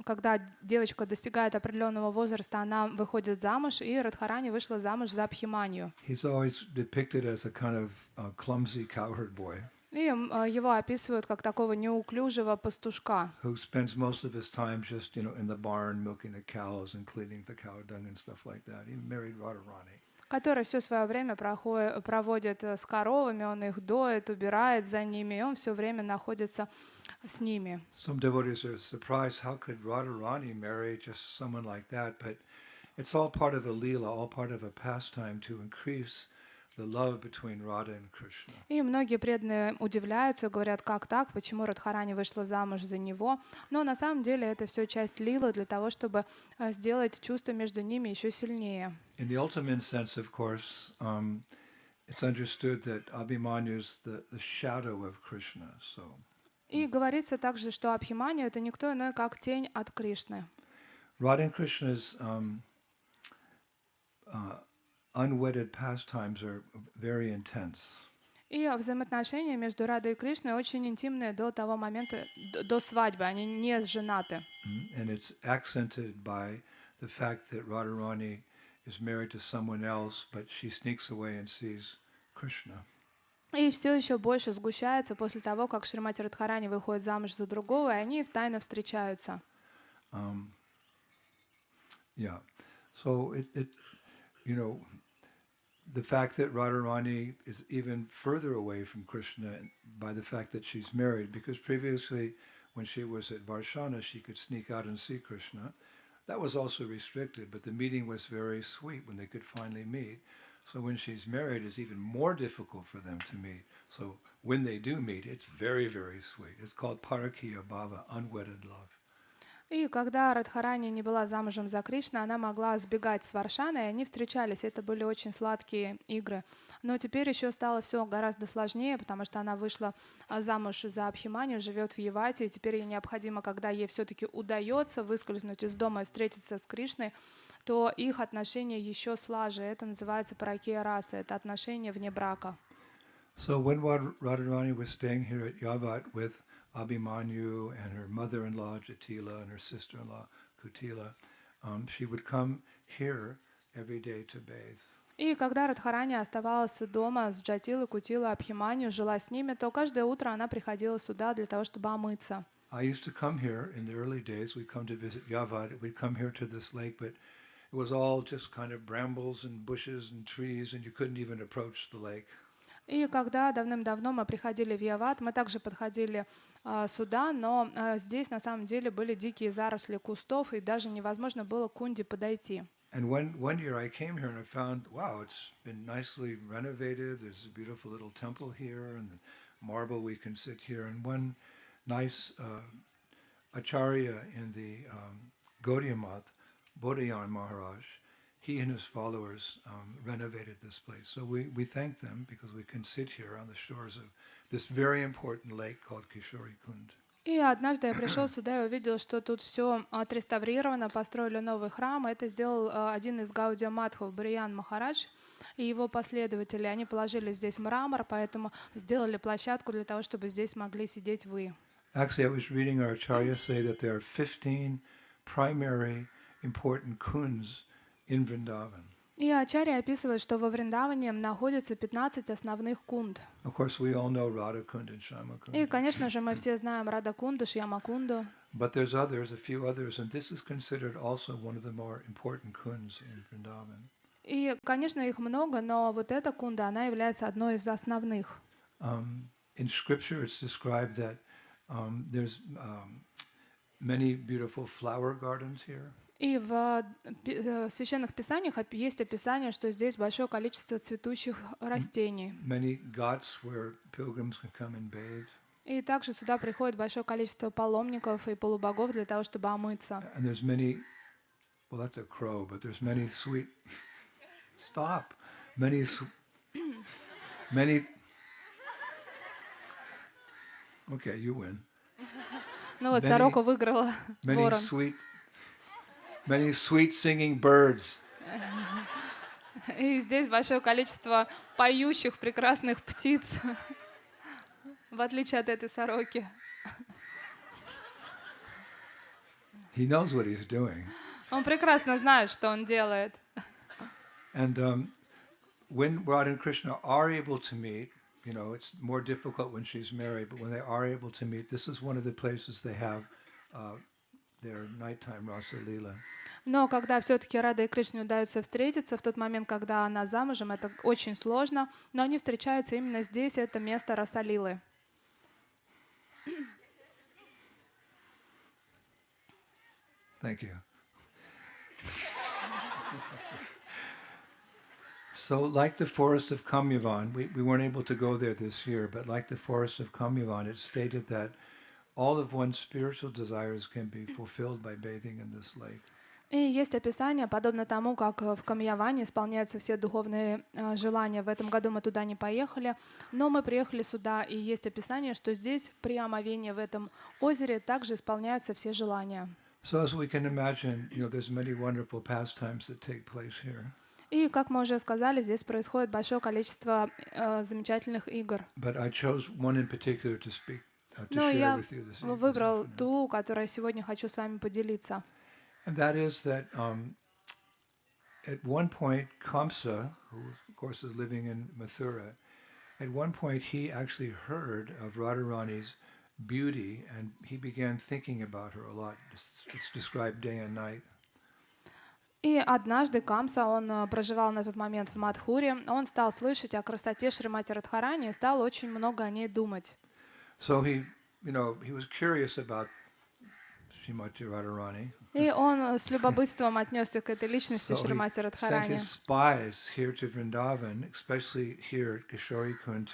когда девочка достигает определенного возраста, она выходит замуж, и Радхарани вышла замуж за Абхиманью. He's always depicted as a kind of clumsy cowherd boy. И его описывают как такого неуклюжего пастушка, who spends most of his time just, in the barn milking the cows and cleaning the cow dung and stuff like that. He married Radharani. который все свое время проводит с коровами, он их доит, убирает за ними, и он все время находится с ними. Some devotees are surprised, how could Radharani marry just someone like that? But it's all part of a lila, all part of a pastime to increase the love between Radha and Krishna. И многие преданные удивляются, говорят, как так, почему Радхарани вышла замуж за него. Но на самом деле это все часть лилы для того, чтобы сделать чувство между ними еще сильнее. In the ultimate sense, of course, it's understood that Abhimanyu is the shadow of Krishna. So. И говорится также, что Абхиманью — это никто иной, как тень от Кришны. Radha and Krishna's unwedded pastimes are very intense. И взаимоотношения между Радой и Кришной очень интимные до того момента, до свадьбы. Они не женаты. And it's accented by the fact that Radharani is married to someone else, but she sneaks away and sees Krishna. И все еще больше сгущается после того, как Шримати Радхарани выходит замуж за другого, и они тайно встречаются. Yeah. So the fact that Radharani is even further away from Krishna by the fact that she's married, because previously when she was at Varshana, she could sneak out and see Krishna. That was also restricted, but the meeting was very sweet when they could finally meet. So when she's married, it's even more difficult for them to meet. So when they do meet, it's very, very sweet. It's called Parikrama Bhava, unwedded love. И когда Радхарани не была замужем за Кришной, она могла сбегать с Варшаны, и они встречались. Это были очень сладкие игры. Но теперь еще стало все гораздо сложнее, потому что она вышла замуж за Абхиманию, живет в Явате, и теперь ей необходимо, когда ей все-таки удается выскользнуть из дома и встретиться с Кришной, то их отношения еще слаже. Это называется паракея раса, это отношения вне брака. So when Radharani was staying here at Yavat with Abhimanyu and her mother-in-law Jatila and her sister-in-law Kutila, she would come here every day to bathe. И когда Радхарани оставалась дома с Джатилой, Кутилой, Абхиманью, жила с ними, то каждое утро она приходила сюда для того, чтобы омыться. I used to come here in the early days. We'd come to visit Yavat. We'd come here to this lake, but it was all just kind of brambles and bushes and trees, and you couldn't even approach the lake. И когда давным-давно мы приходили в Яват, мы также подходили сюда, но здесь на самом деле были дикие заросли кустов, и даже невозможно было к Кунде подойти. And one year I came here and I found, wow, it's been nicely renovated. There's a beautiful little temple here, and marble we can sit here. And one nice acharya in the Gaudiya Math, Bodhayan Maharaj, he and his followers renovated this place. So we thank them because we can sit here on the shores of this very important lake called Kisori Kund. И однажды я пришел сюда и увидел, что тут все отреставрировано, построили новый храм. Это сделал один из Гаудия Матхов, Бодхаян Махарадж, и его последователи. Они положили здесь мрамор, поэтому сделали площадку для того, чтобы здесь могли сидеть вы. Actually, I was reading our acharya say that there are 15 primary important kunds in Vrindavan. И Ачарья описывает, что во Вриндаване находится 15 основных кунд. Of course, we all know Radha Kund and Shama Kund. И, конечно же, мы все знаем Рада Кунду, Шьяма Кунду. But there's others, a few others, and this is considered also one of the more important kunds in Vrindavan. И, конечно, их много, но вот эта кунда, она является одной из основных. In scripture, it's described that there's many beautiful flower gardens here. И в священных писаниях есть описание, что здесь большое количество цветущих растений. Many ghats where pilgrims can come and bathe. И также сюда приходит большое количество паломников и полубогов для того, чтобы омыться. And there's many, well, that's a crow, but there's many sweet, stop, many, okay, you win. Ну вот сорока выиграла ворон. Many sweet singing birds. И здесь большое количество поющих прекрасных птиц, в отличие от этой сороки. He knows what he's doing. Он прекрасно знает, что он делает. And when Radha and Krishna are able to meet, you know, it's more difficult when she's married, but when they are able to meet, this is one of the places they have their nighttime Rasa Leela. Но когда все-таки Рада и Кришне удается встретиться, в тот момент, когда она замужем, это очень сложно, но они встречаются именно здесь, это место Расалилы. Thank you. So like the forest of Kamyavan, we weren't able to go there this year, but like the forest of Kamyavan, it's stated that all of one's spiritual desires can be fulfilled by bathing in this lake. И есть описание, подобно тому, как в Камьяване исполняются все духовные желания. В этом году мы туда не поехали, но мы приехали сюда, и есть описание, что здесь при омовении в этом озере также исполняются все желания. So as we can imagine, you know, there's many wonderful pastimes that take place here. И, как мы уже сказали, здесь происходит большое количество замечательных игр. But I chose one in particular to speak, to Но share я with you this выбрал afternoon. ту, которой сегодня хочу с вами поделиться. And that is that at one point, Kamsa, who of course is living in Mathura, at one point he actually heard of Radharani's beauty and he began thinking about her a lot. It's described day and night. И однажды Камса, он проживал на тот момент в Мадхуре, он стал слышать о красоте Шримати Радхарани и стал очень много о ней думать. So he was curious about Srimati Radharani. И он с любопытством отнесся к этой личности So he Шримати sent Радхарани. his spies here to Vrindavan, especially here at Kisori Kund,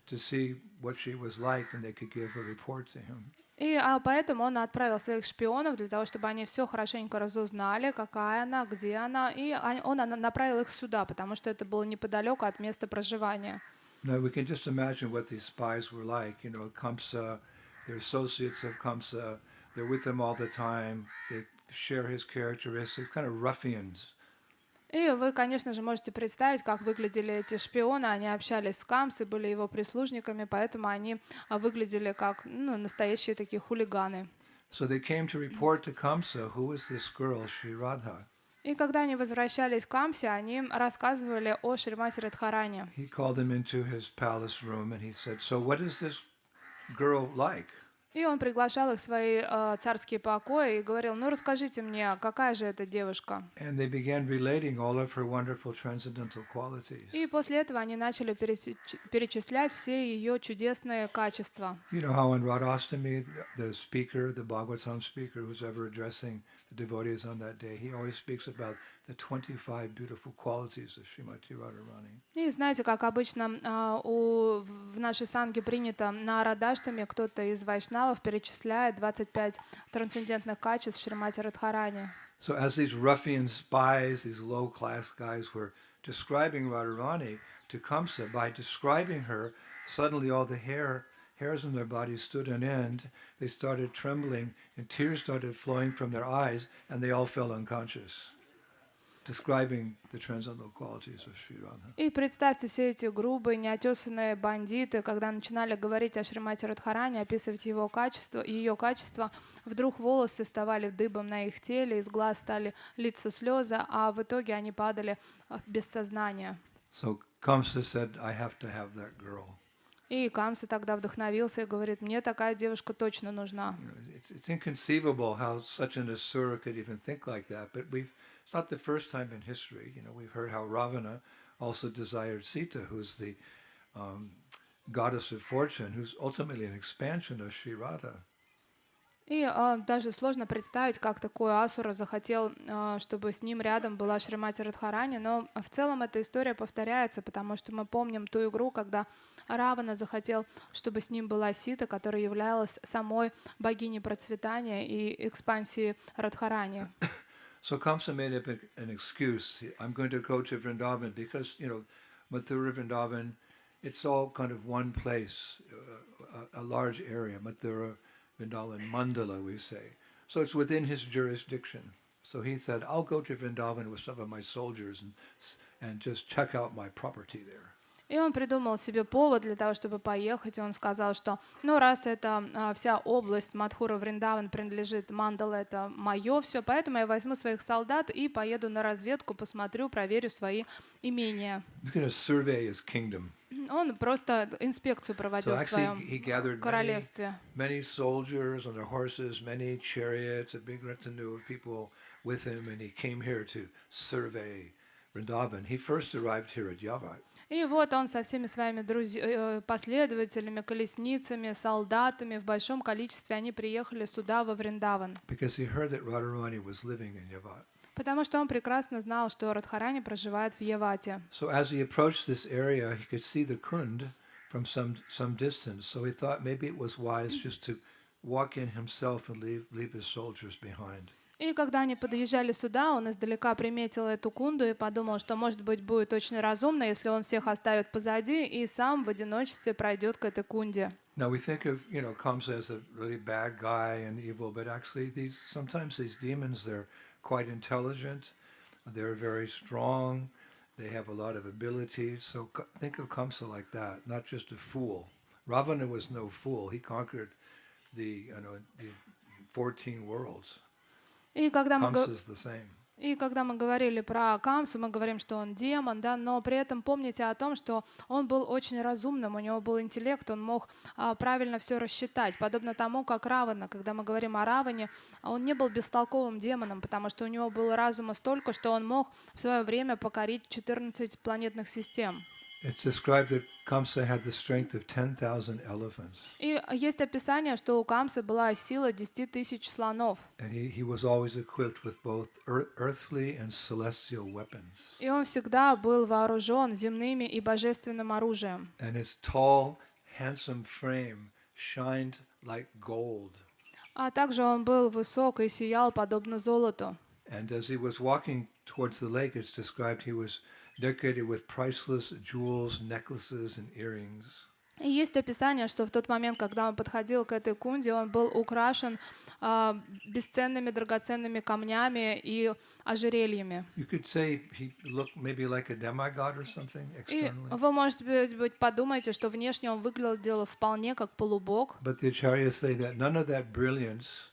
to see what she was like, and they could give a report to him. И поэтому он отправил своих шпионов для того, чтобы они все хорошенько разузнали, какая она, где она, и он направил их сюда, потому что это было неподалеку от места проживания. Now we can just imagine what these spies were like. Kamsa, they're associates of Kamsa, they're with him all the time, they share his characteristics, kind of ruffians. И вы, конечно же, можете представить, как выглядели эти шпионы. Они общались с Камсой, были его прислужниками, поэтому они выглядели как настоящие такие хулиганы. So they came to report to Kamsa, who is this girl, Sri Radha. И когда они возвращались к Камсе, они рассказывали о Шримати Радхарани. He called them into his palace room and he said, "So what is this girl like?" И он приглашал их в свои царские покои и говорил: ну расскажите мне, какая же эта девушка? And they began relating all of her wonderful transcendental qualities. И после этого они начали перечислять все ее чудесные качества. You know how on Radhastami, the speaker, the Bhagavatam speaker who's ever addressing the devotees on that day, he always speaks about the 25 beautiful qualities of Srimati Radharani. И знаете, как обычно в нашей санге принято на Радаштаме, кто-то из вайшнавов перечисляет 25 трансцендентных качеств Шримати Радхарани. So as these ruffian spies, these low-class guys were describing Radharani to Kamsa, by describing her, suddenly all the hairs on their bodies stood on end, they started trembling, and tears started flowing from their eyes, and they all fell unconscious, describing the transcendental qualities of Sri Radha. И представьте, все эти грубые, неотесанные бандиты, когда начинали говорить о Шримати Радхарани, описывать ее качества, вдруг волосы вставали дыбом на их теле, из глаз стали литься слезы, а в итоге они падали без сознания. So Kamsa said, "I have to have that girl." И Камса тогда вдохновился и говорит: мне такая девушка точно нужна. It's inconceivable how such an asura could even think like that, but it's not the first time in history. We've heard how Ravana also desired Sita, who's the goddess of fortune, who's ultimately an expansion of Sri Radha. И даже сложно представить, как такой асура захотел, чтобы с ним рядом была Шримати Радхарани, но в целом эта история повторяется, потому что мы помним ту игру, когда Равана захотел, чтобы с ним была Сита, которая являлась самой богиней процветания и экспансии Радхарани. So Kamsa made up an excuse. I'm going to go to Vrindavan because, Mathura, Vrindavan, it's all kind of one place, a large area, Mathura, Vrindavan, Mandala, we say. So it's within his jurisdiction. So he said, I'll go to Vrindavan with some of my soldiers and just check out my property there. И он придумал себе повод для того, чтобы поехать. И он сказал, что раз это вся область Мадхура Вриндаван принадлежит Мандала, это мое все, поэтому я возьму своих солдат и поеду на разведку, посмотрю, проверю свои имения. Он просто инспекцию проводил в своем королевстве. Many soldiers on their horses, many chariots, a big retinue of people with him, and he came here to survey Vrindavan. He first arrived here at Yavat. И вот он со всеми своими последователями, колесницами, солдатами в большом количестве, они приехали сюда, во Вриндаван. Потому что он прекрасно знал, что Радхарани проживает в Явате. So as he approached this area, he could see the Kund from some distance. So he thought maybe it was wise just to walk in himself and leave his soldiers behind. И когда они подъезжали сюда, он издалека приметил эту кунду и подумал, что, может быть, будет очень разумно, если он всех оставит позади и сам в одиночестве пройдет к этой кунде. Now we think of, Kamsa as a really bad guy and evil, but actually sometimes these demons, they're quite intelligent, they're very strong, They have a lot of abilities. So think of Kamsa like that, not just a fool. Ravana was no fool. He conquered the 14 worlds. И когда мы Kamsa is the same. И когда мы говорили про Камсу, мы говорим, что он демон, да, но при этом помните о том, что он был очень разумным, у него был интеллект, он мог правильно все рассчитать, подобно тому, как Равана. Когда мы говорим о Раване, он не был бестолковым демоном, потому что у него было разума столько, что он мог в свое время покорить 14 планетных систем. It's described that Kamsa had the strength of 10,000 elephants. И есть описание, что у Камсы была сила 10 тысяч слонов. And he was always equipped with both earthly and celestial weapons. И он всегда был вооружен земными и божественным оружием. And his tall, handsome frame shined like gold. А также он был высок и сиял подобно золоту. And as he was walking towards the lake, it's described he was decorated with priceless jewels, necklaces, and earrings. И есть описание, что в тот момент, когда он подходил к этой кунде, он был украшен бесценными драгоценными камнями и ожерельями. You could say he looked maybe like a demigod or something И externally. вы, может быть, подумаете, что внешне он выглядел вполне как полубог. But the acharyas say that none of that brilliance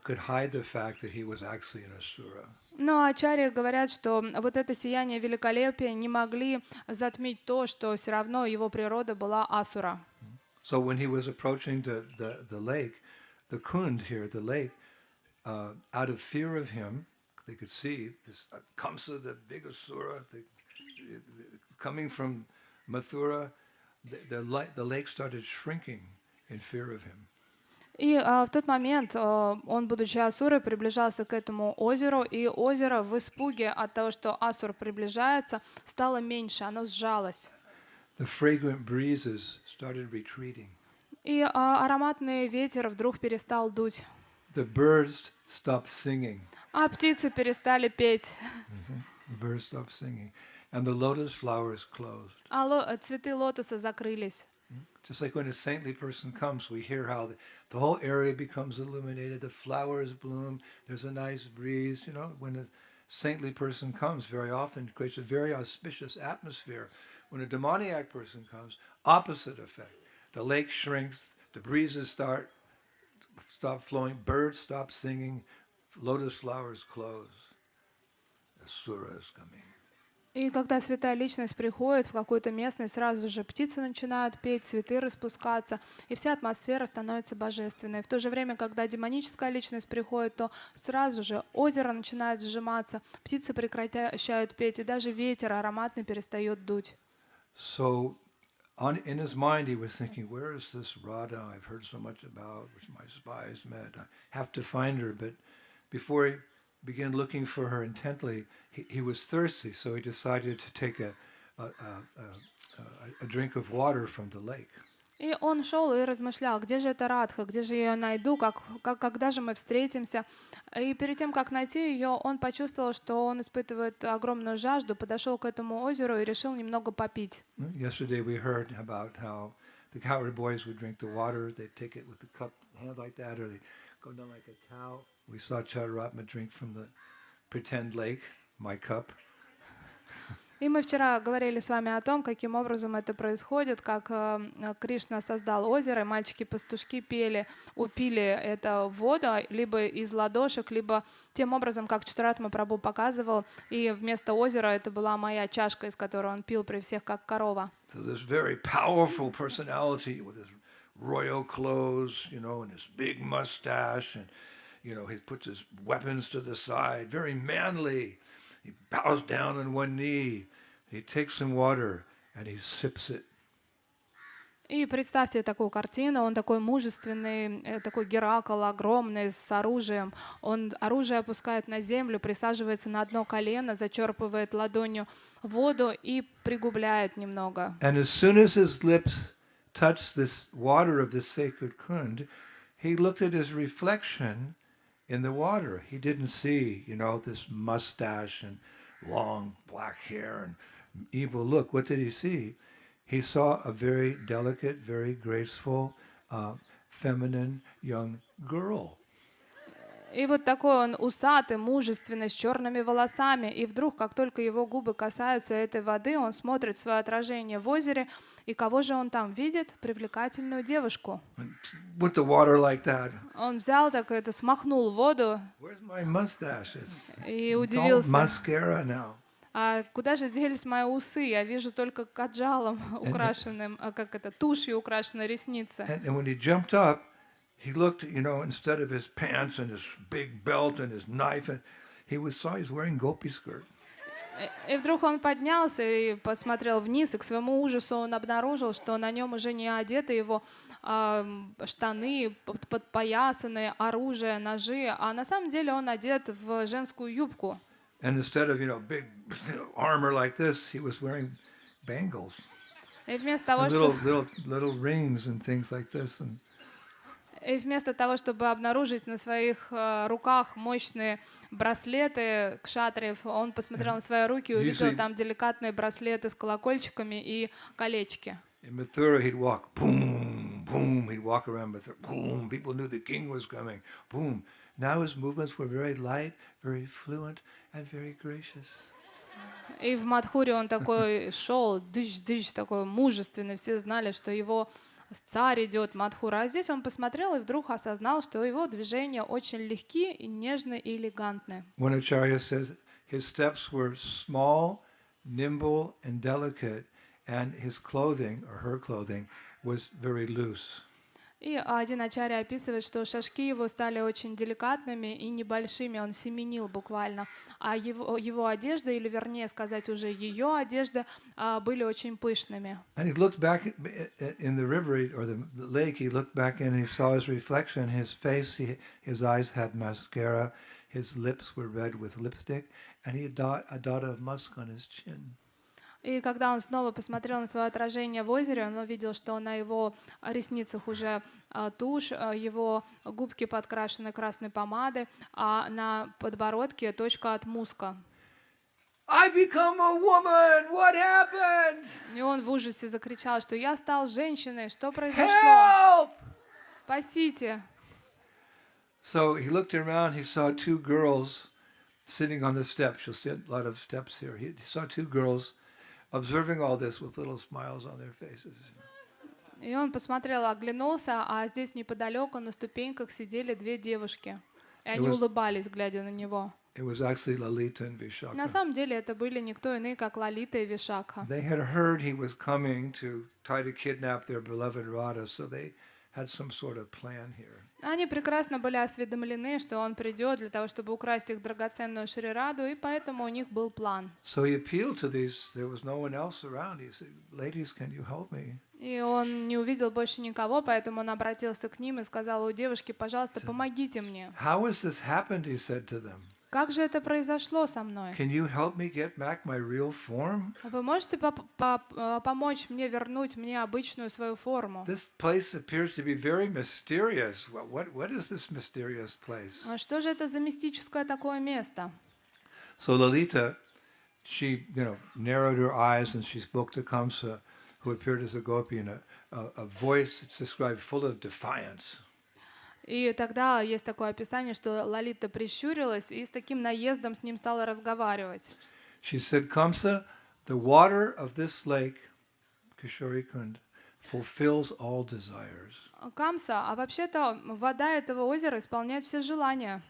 could hide the fact that he was actually an asura. Но ачарьи говорят, что вот это сияние великолепия не могли затмить то, что все равно его природа была асура. So when he was approaching the lake, the kund here, the lake, out of fear of him, they could see this Kamsa, the big asura, coming from Mathura. The lake started shrinking in fear of him. И в тот момент он, будучи асурой, приближался к этому озеру, и озеро в испуге от того, что асур приближается, стало меньше, оно сжалось. The fragrant breezes started retreating. И ароматный ветер вдруг перестал дуть. The birds stopped singing. А птицы перестали петь. The birds stopped singing. And the lotus flowers closed. А цветы лотоса закрылись. Just like when a saintly person comes, we hear how the whole area becomes illuminated, the flowers bloom, there's a nice breeze. You know, when a saintly person comes, very often it creates a very auspicious atmosphere. When a demoniac person comes, opposite effect. The lake shrinks, the breezes stop flowing, birds stop singing, lotus flowers close. Asura is coming. И когда святая личность приходит в какую-то местность, сразу же птицы начинают петь, цветы распускаться, и вся атмосфера становится божественной. В то же время, когда демоническая личность приходит, то сразу же озеро начинает сжиматься, птицы прекращают петь, и даже ветер ароматный перестает дуть. So, in his mind, he was thinking, where is this Radha I've heard so much about, which my spies met? I have to find her. But before he began looking for her intently, he was thirsty, so he decided to take a drink of water from the lake. И он шел и размышлял, где же эта Радха, где же я ее найду, когда же мы встретимся. И перед тем, как найти ее, он почувствовал, что он испытывает огромную жажду, подошел к этому озеру и решил немного попить. Yesterday we heard about how the cowherd boys would drink the water, they'd take it with the cup, hand like that, or they go down like a cow. We saw Chaturapma drink from the pretend lake, my cup. И мы вчера говорили с вами о том, каким образом это происходит, как Кришна создал озеро, и мальчики-пастушки упили эту воду либо из ладошек, либо тем образом, как Чатуратма Прабху показывал, и вместо озера это была моя чашка, из которой он пил при всех, как корова. So this very powerful personality with his royal clothes, you know, and his big mustache, and you know, he puts his weapons to the side, very manly. He bows down on one knee. He takes some water and he sips it. И представьте такую картину, он такой мужественный, такой Геракл огромный, с оружием. Он оружие опускает на землю, присаживается на одно колено, зачерпывает ладонью воду и пригубляет немного. And as soon as his lips touched this water of this sacred kund, he looked at his reflection in the water. He didn't see, you know, this mustache and long black hair and evil look. What did he see? He saw a very delicate, very graceful, feminine young girl. И вот такой он усатый, мужественный, с черными волосами. И вдруг, как только его губы касаются этой воды, он смотрит свое отражение в озере. И кого же он там видит? Привлекательную девушку. With the water like that. Он взял так это, смахнул воду Where's my mustache? и It's all удивился. mascara now. А куда же делись мои усы? Я вижу только каджалом украшенным, тушью украшенной ресницы. And when he jumped up, he looked, instead of his pants and his big belt and his knife, and saw he's wearing gopi skirt. И вдруг он поднялся и посмотрел вниз, и к своему ужасу он обнаружил, что на нем уже не одеты его штаны, подпоясанные, оружие, ножи, а на самом деле он одет в женскую юбку. And instead of, big armor like this, he was wearing bangles. И вместо того, little rings and things like this. И вместо того, чтобы обнаружить на своих руках мощные браслеты кшатриев, он посмотрел на свои руки и увидел там деликатные браслеты с колокольчиками и колечки. In Mathura, he'd walk, boom, boom. He'd walk around Mathura, boom. People knew the king was coming, boom. Now his movements were very light, very fluent, and very gracious. И в Мадхуре он такой шел, дыщ, такой мужественный. Все знали, что его царь идет, Мадхура. А здесь он посмотрел и вдруг осознал, что его движения очень легкие, и нежные и элегантные. One acharya says his steps were small, nimble, and delicate, and his clothing, or her clothing, was very loose. И один ачарья описывает, что шажки его стали очень деликатными и небольшими, он семенил буквально, а его одежда, или вернее сказать уже ее одежда, были очень пышными. And he looked back in the river or the lake. He looked back and he saw his reflection. His face, his eyes had mascara. His lips were red with lipstick, and he had a dot of musk on his chin. И когда он снова посмотрел на свое отражение в озере, он увидел, что на его ресницах уже тушь, его губки подкрашены красной помадой, а на подбородке точка от муска. I become a woman. What happened? И он в ужасе закричал, что я стал женщиной, что произошло? Help! Спасите! So he looked around. He saw two girls sitting on the steps. You'll see a lot of steps here. He saw two girls observing all this with little smiles on their faces. И он посмотрел, оглянулся, а здесь неподалеку на ступеньках сидели две девушки. И они улыбались, глядя на него. It was actually Lalita and Vishaka. На самом деле это были никто иные, как Лалита и Вишакха. They had heard he was coming to try to kidnap their beloved Radha, so they had some sort of plan here. Они прекрасно были осведомлены, что он придет для того, чтобы украсть их драгоценную Шри Раду, и поэтому у них был план. So he appealed to these. There was no one else around. He said, "Ladies, can you help me?" И он не увидел больше никого, поэтому он обратился к ним и сказал: "У девушки, пожалуйста, помогите мне." How has this happened? He said to them. Как же это произошло со мной? Can you help me get back my real form? Вы можете помочь мне вернуть мне обычную свою форму? This place appears to be very mysterious. What is this mysterious place? А что же это за мистическое такое место? So Lalita, she, narrowed her eyes and she spoke to Kamsa, who appeared as a gopi, in a voice that's described full of defiance. И тогда есть такое описание, что Лалита прищурилась и с таким наездом с ним стала разговаривать. She said, Kamsa, the water of this lake, Kisori Kund, fulfills all desires. Камса, а вообще-то вода этого озера исполняет все желания.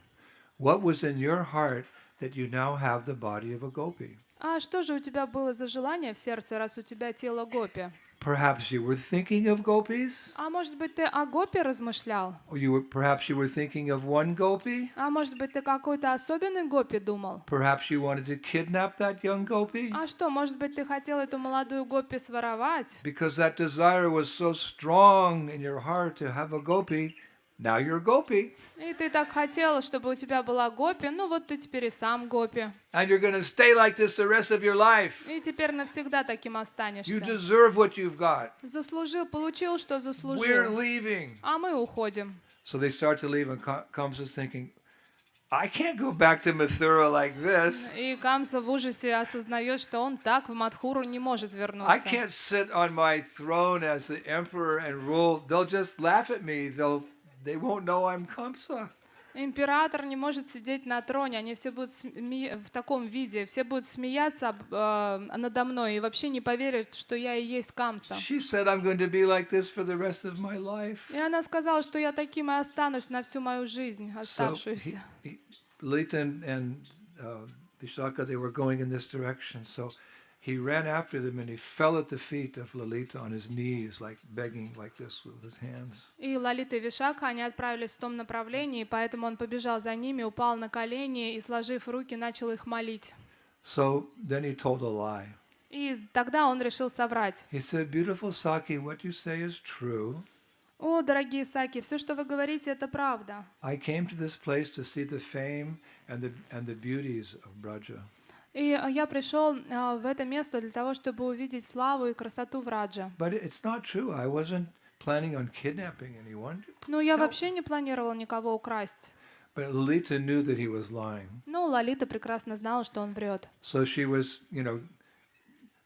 What was in your heart that you now have the body of a gopi? А что же у тебя было за желание в сердце, раз у тебя тело гопи? Perhaps you were thinking of gopis? А может быть, ты о гопи размышлял? Or perhaps you were thinking of one gopi? А может быть, ты какой-то особенный гопи думал? Perhaps you wanted to kidnap that young gopi? А что, может быть, ты хотел эту молодую гопи своровать? Because that desire was so strong in your heart to have a gopi, now you're a gopi. И ты так хотел, чтобы у тебя была гопи, ну вот ты теперь и сам гопи. And you're going to stay like this the rest of your life. И теперь навсегда таким останешься. You deserve what you've got. Заслужил, получил, что We're заслужил. leaving. А мы уходим. So they start to leave, and Kamsa's thinking, I can't go back to Mathura like this. И Камса в ужасе осознает, что он так в Мадхуру не может I вернуться. can't sit on my throne as the emperor and rule. They'll just laugh at me. They won't know I'm Kamsa. Император не может сидеть на троне, они все будут в таком виде, все будут смеяться надо мной и вообще не поверят, что я и есть Камса. She said, I'm going to be like this for the rest of my life. И она сказала, что я таким и останусь на всю мою жизнь, So оставшуюся. Lalita and Vishaka, they were going in this direction. So he ran after them and he fell at the feet of Lalita on his knees, like begging like this with his hands. И Лалита и Вишака, они отправились в том направлении, поэтому он побежал за ними, упал на колени и, сложив руки, начал их молить. So then he told a lie. И тогда он решил соврать. He said, beautiful Saki, what you say is true. О, дорогие Саки, все, что вы говорите, это правда. I came to this place to see the fame and the beauties of Braja. И я пришел в это место для того, чтобы увидеть славу и красоту Враджа. But it's not true. I wasn't planning on kidnapping anyone. Ну, я вообще не планировал никого украсть. But Lalita knew that he was lying. Ну, Лалита прекрасно знала, что он врет. So she was,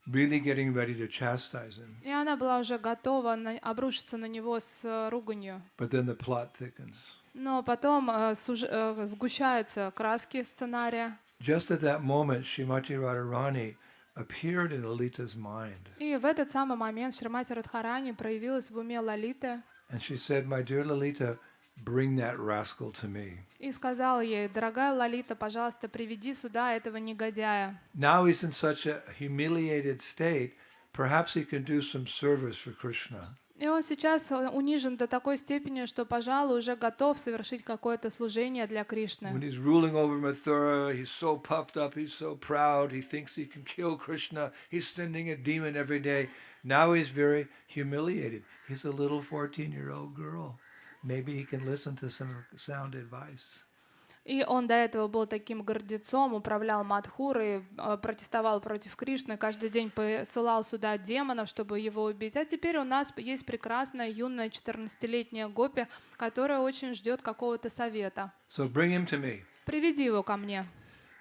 really getting ready to chastise him. И она была уже готова обрушиться на него с руганью. But then the plot thickens. Но потом сгущаются краски сценария. Just at that moment, Srimati Radharani appeared in Lalita's mind. И в этот самый момент Шримати Радхарани проявилась в уме Лалиты. And she said, my dear Lalita, bring that rascal to me. И сказала ей: дорогая Лалита, пожалуйста, приведи сюда этого негодяя. Now he's in such a humiliated state, perhaps he can do some service for Krishna. И он сейчас унижен до такой степени, что, пожалуй, уже готов совершить какое-то служение для Кришны. When he's ruling over Mathura, he's so puffed up, he's so proud, he thinks he can kill Krishna, he's sending a demon every day. Now he's very humiliated. He's a little 14-year-old girl. Maybe he can listen to some sound advice. И он до этого был таким гордецом, управлял Мадхурой, протестовал против Кришны, каждый день посылал сюда демонов, чтобы его убить. А теперь у нас есть прекрасная юная 14-летняя гопи, которая очень ждет какого-то совета. So bring him to me. Приведи его ко мне.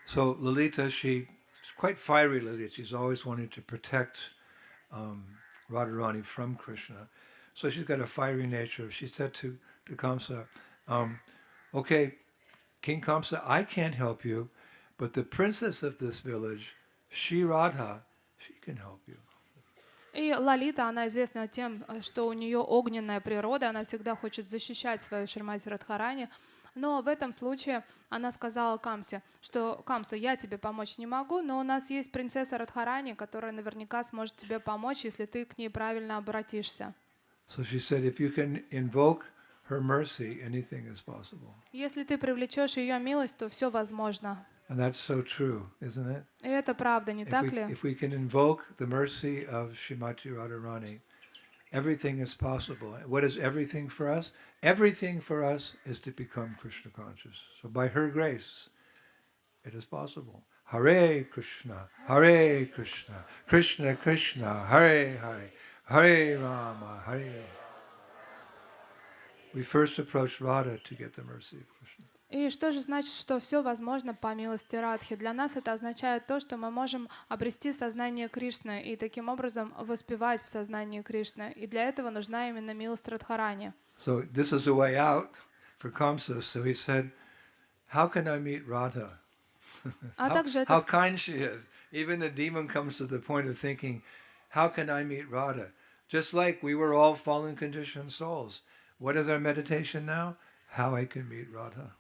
So Lalita, she's quite fiery, Lalita. She's always wanting to protect Radharani from Krishna. So she's got a fiery nature. She said to Kamsa, okay, King Kamsa, I can't help you, but the princess of this village, Shri Radha, she can help you. И Лалита, она известна тем, что у нее огненная природа, она всегда хочет защищать свою Шримати Радхарани, но в этом случае она сказала Камсе, что «Камса, я тебе помочь не могу, но у нас есть принцесса Радхарани, которая наверняка сможет тебе помочь, если ты к ней правильно обратишься». So she said, if you can invoke her mercy, anything is possible. Если ты привлечешь ее милость, то все возможно. And that's so true, isn't it? И это правда, не так ли? If we can invoke the mercy of Srimati Radharani, everything is possible. What is everything for us? Everything for us is to become Krishna conscious. So by her grace, it is possible. Hare Krishna, Krishna Krishna, Hare Hare, Hare Rama, Hare Rama. We first approach Radha to get the mercy of Krishna. И что же значит, что все возможно по милости Радхи? Для нас это означает то, что мы можем обрести сознание Кришны и таким образом воспевать в сознании Кришны. И для этого нужна именно милость Радхарани. So this is a way out for Kamsa. So he said, how can I meet Radha? How kind she is. Even the demon comes to the point of thinking, how can I meet Radha? Just like we were all fallen conditioned souls. What is our meditation now? How I can meet Radha.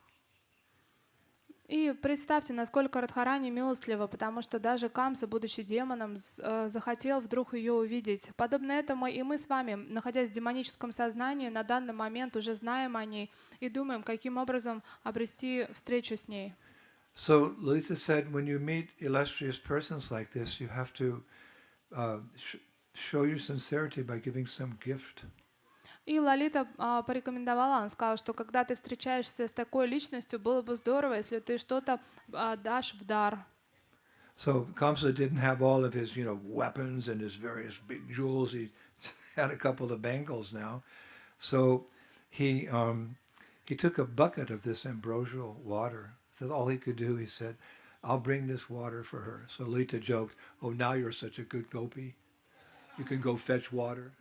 И представьте, насколько Радхарани милостлива, потому что даже Камса, будучи демоном, захотел вдруг ее увидеть. Подобно этому и мы с вами, находясь в демоническом сознании, на данный момент уже знаем о ней и думаем, каким образом обрести встречу с ней. So Lalita said, when you meet illustrious persons like this, you have to show your sincerity by giving some gift. И Лалита порекомендовала, она сказала, что когда ты встречаешься с такой личностью, было бы здорово, если ты что-то дашь в дар. So Kamsa didn't have all of his, weapons and his various big jewels. He had a couple of bangles now. So he took a bucket of this ambrosial water. That's all he could do. He said, I'll bring this water for her. So Lalita joked, oh, now you're such a good gopi. You can go fetch water.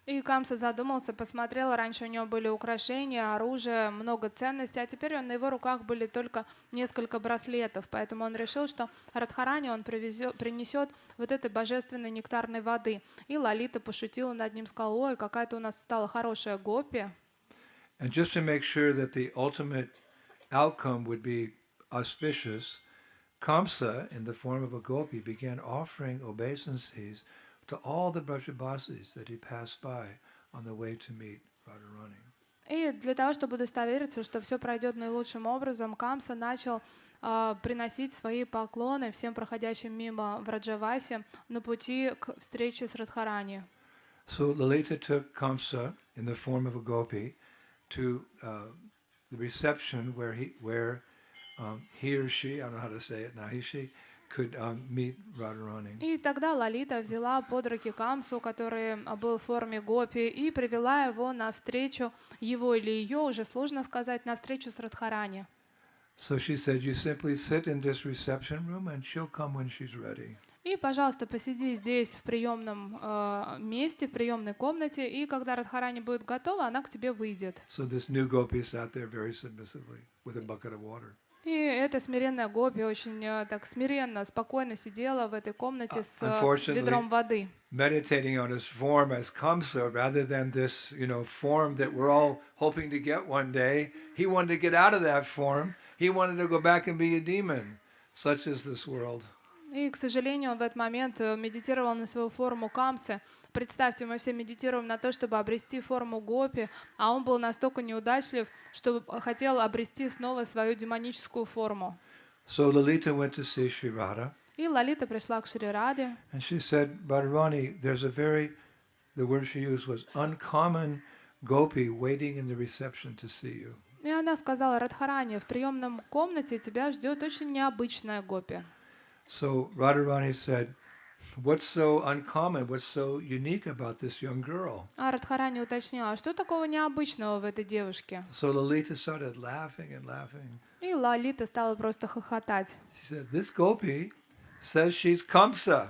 И Камса задумался, посмотрел, раньше у него были украшения, оружие, много ценностей, а теперь на его руках были только несколько браслетов. Поэтому он решил, что Радхарани он принесет вот этой божественной нектарной воды. И Лалита пошутила над ним, сказала: ой, какая-то у нас стала хорошая гопи. And just to make sure that the ultimate outcome would be auspicious, Kamsa, in the form of a gopi, began offering obeisances to all the Brajabasis that he passed by on the way to meet Radharani. И для того, чтобы удостовериться, что все пройдет наилучшим образом, Камса начал приносить свои поклоны всем проходящим мимо Враджаваси на пути к встрече с Радхарани. So Lalita took Kamsa in the form of a gopi to the reception where he or she, I don't know how to say it now, she could meet Radharani. И тогда Лалита взяла под руки Камсу, который был в форме гопи, и привела его на встречу, его или ее, уже сложно сказать, на встречу с Радхарани. So she said, you simply sit in this reception room and she'll come when she's ready. И, пожалуйста, посиди здесь в приемном месте, в приемной комнате, и когда Радхарани будет готова, она к тебе выйдет. So this new gopi sat there very submissively with a bucket of water. И эта смиренная гопи очень так смиренно, спокойно сидела в этой комнате с ведром воды. Meditating on his form as Kamsa, rather than this, form that we're all hoping to get one day, he wanted to get out of that form. He wanted to go back and be a demon. Such is this world. И, к сожалению, он в этот момент медитировал на свою форму Камсы. Представьте, мы все медитируем на то, чтобы обрести форму гопи, а он был настолько неудачлив, что хотел обрести снова свою демоническую форму. So Lalita went to see Sri Radha. И Лалита пришла к Шри Раде. And she said, Radharani, there's the word she used was uncommon gopi waiting in the reception to see you. И она сказала: Радхарани, в приемном комнате тебя ждет очень необычная гопи. So Radharani said, what's so uncommon, what's so unique about this young girl? А Радхарани уточнила: а что такого необычного в этой девушке? So Lalita started laughing and laughing. И Лалита стала просто хохотать. She said, this gopi says she's Kamsa.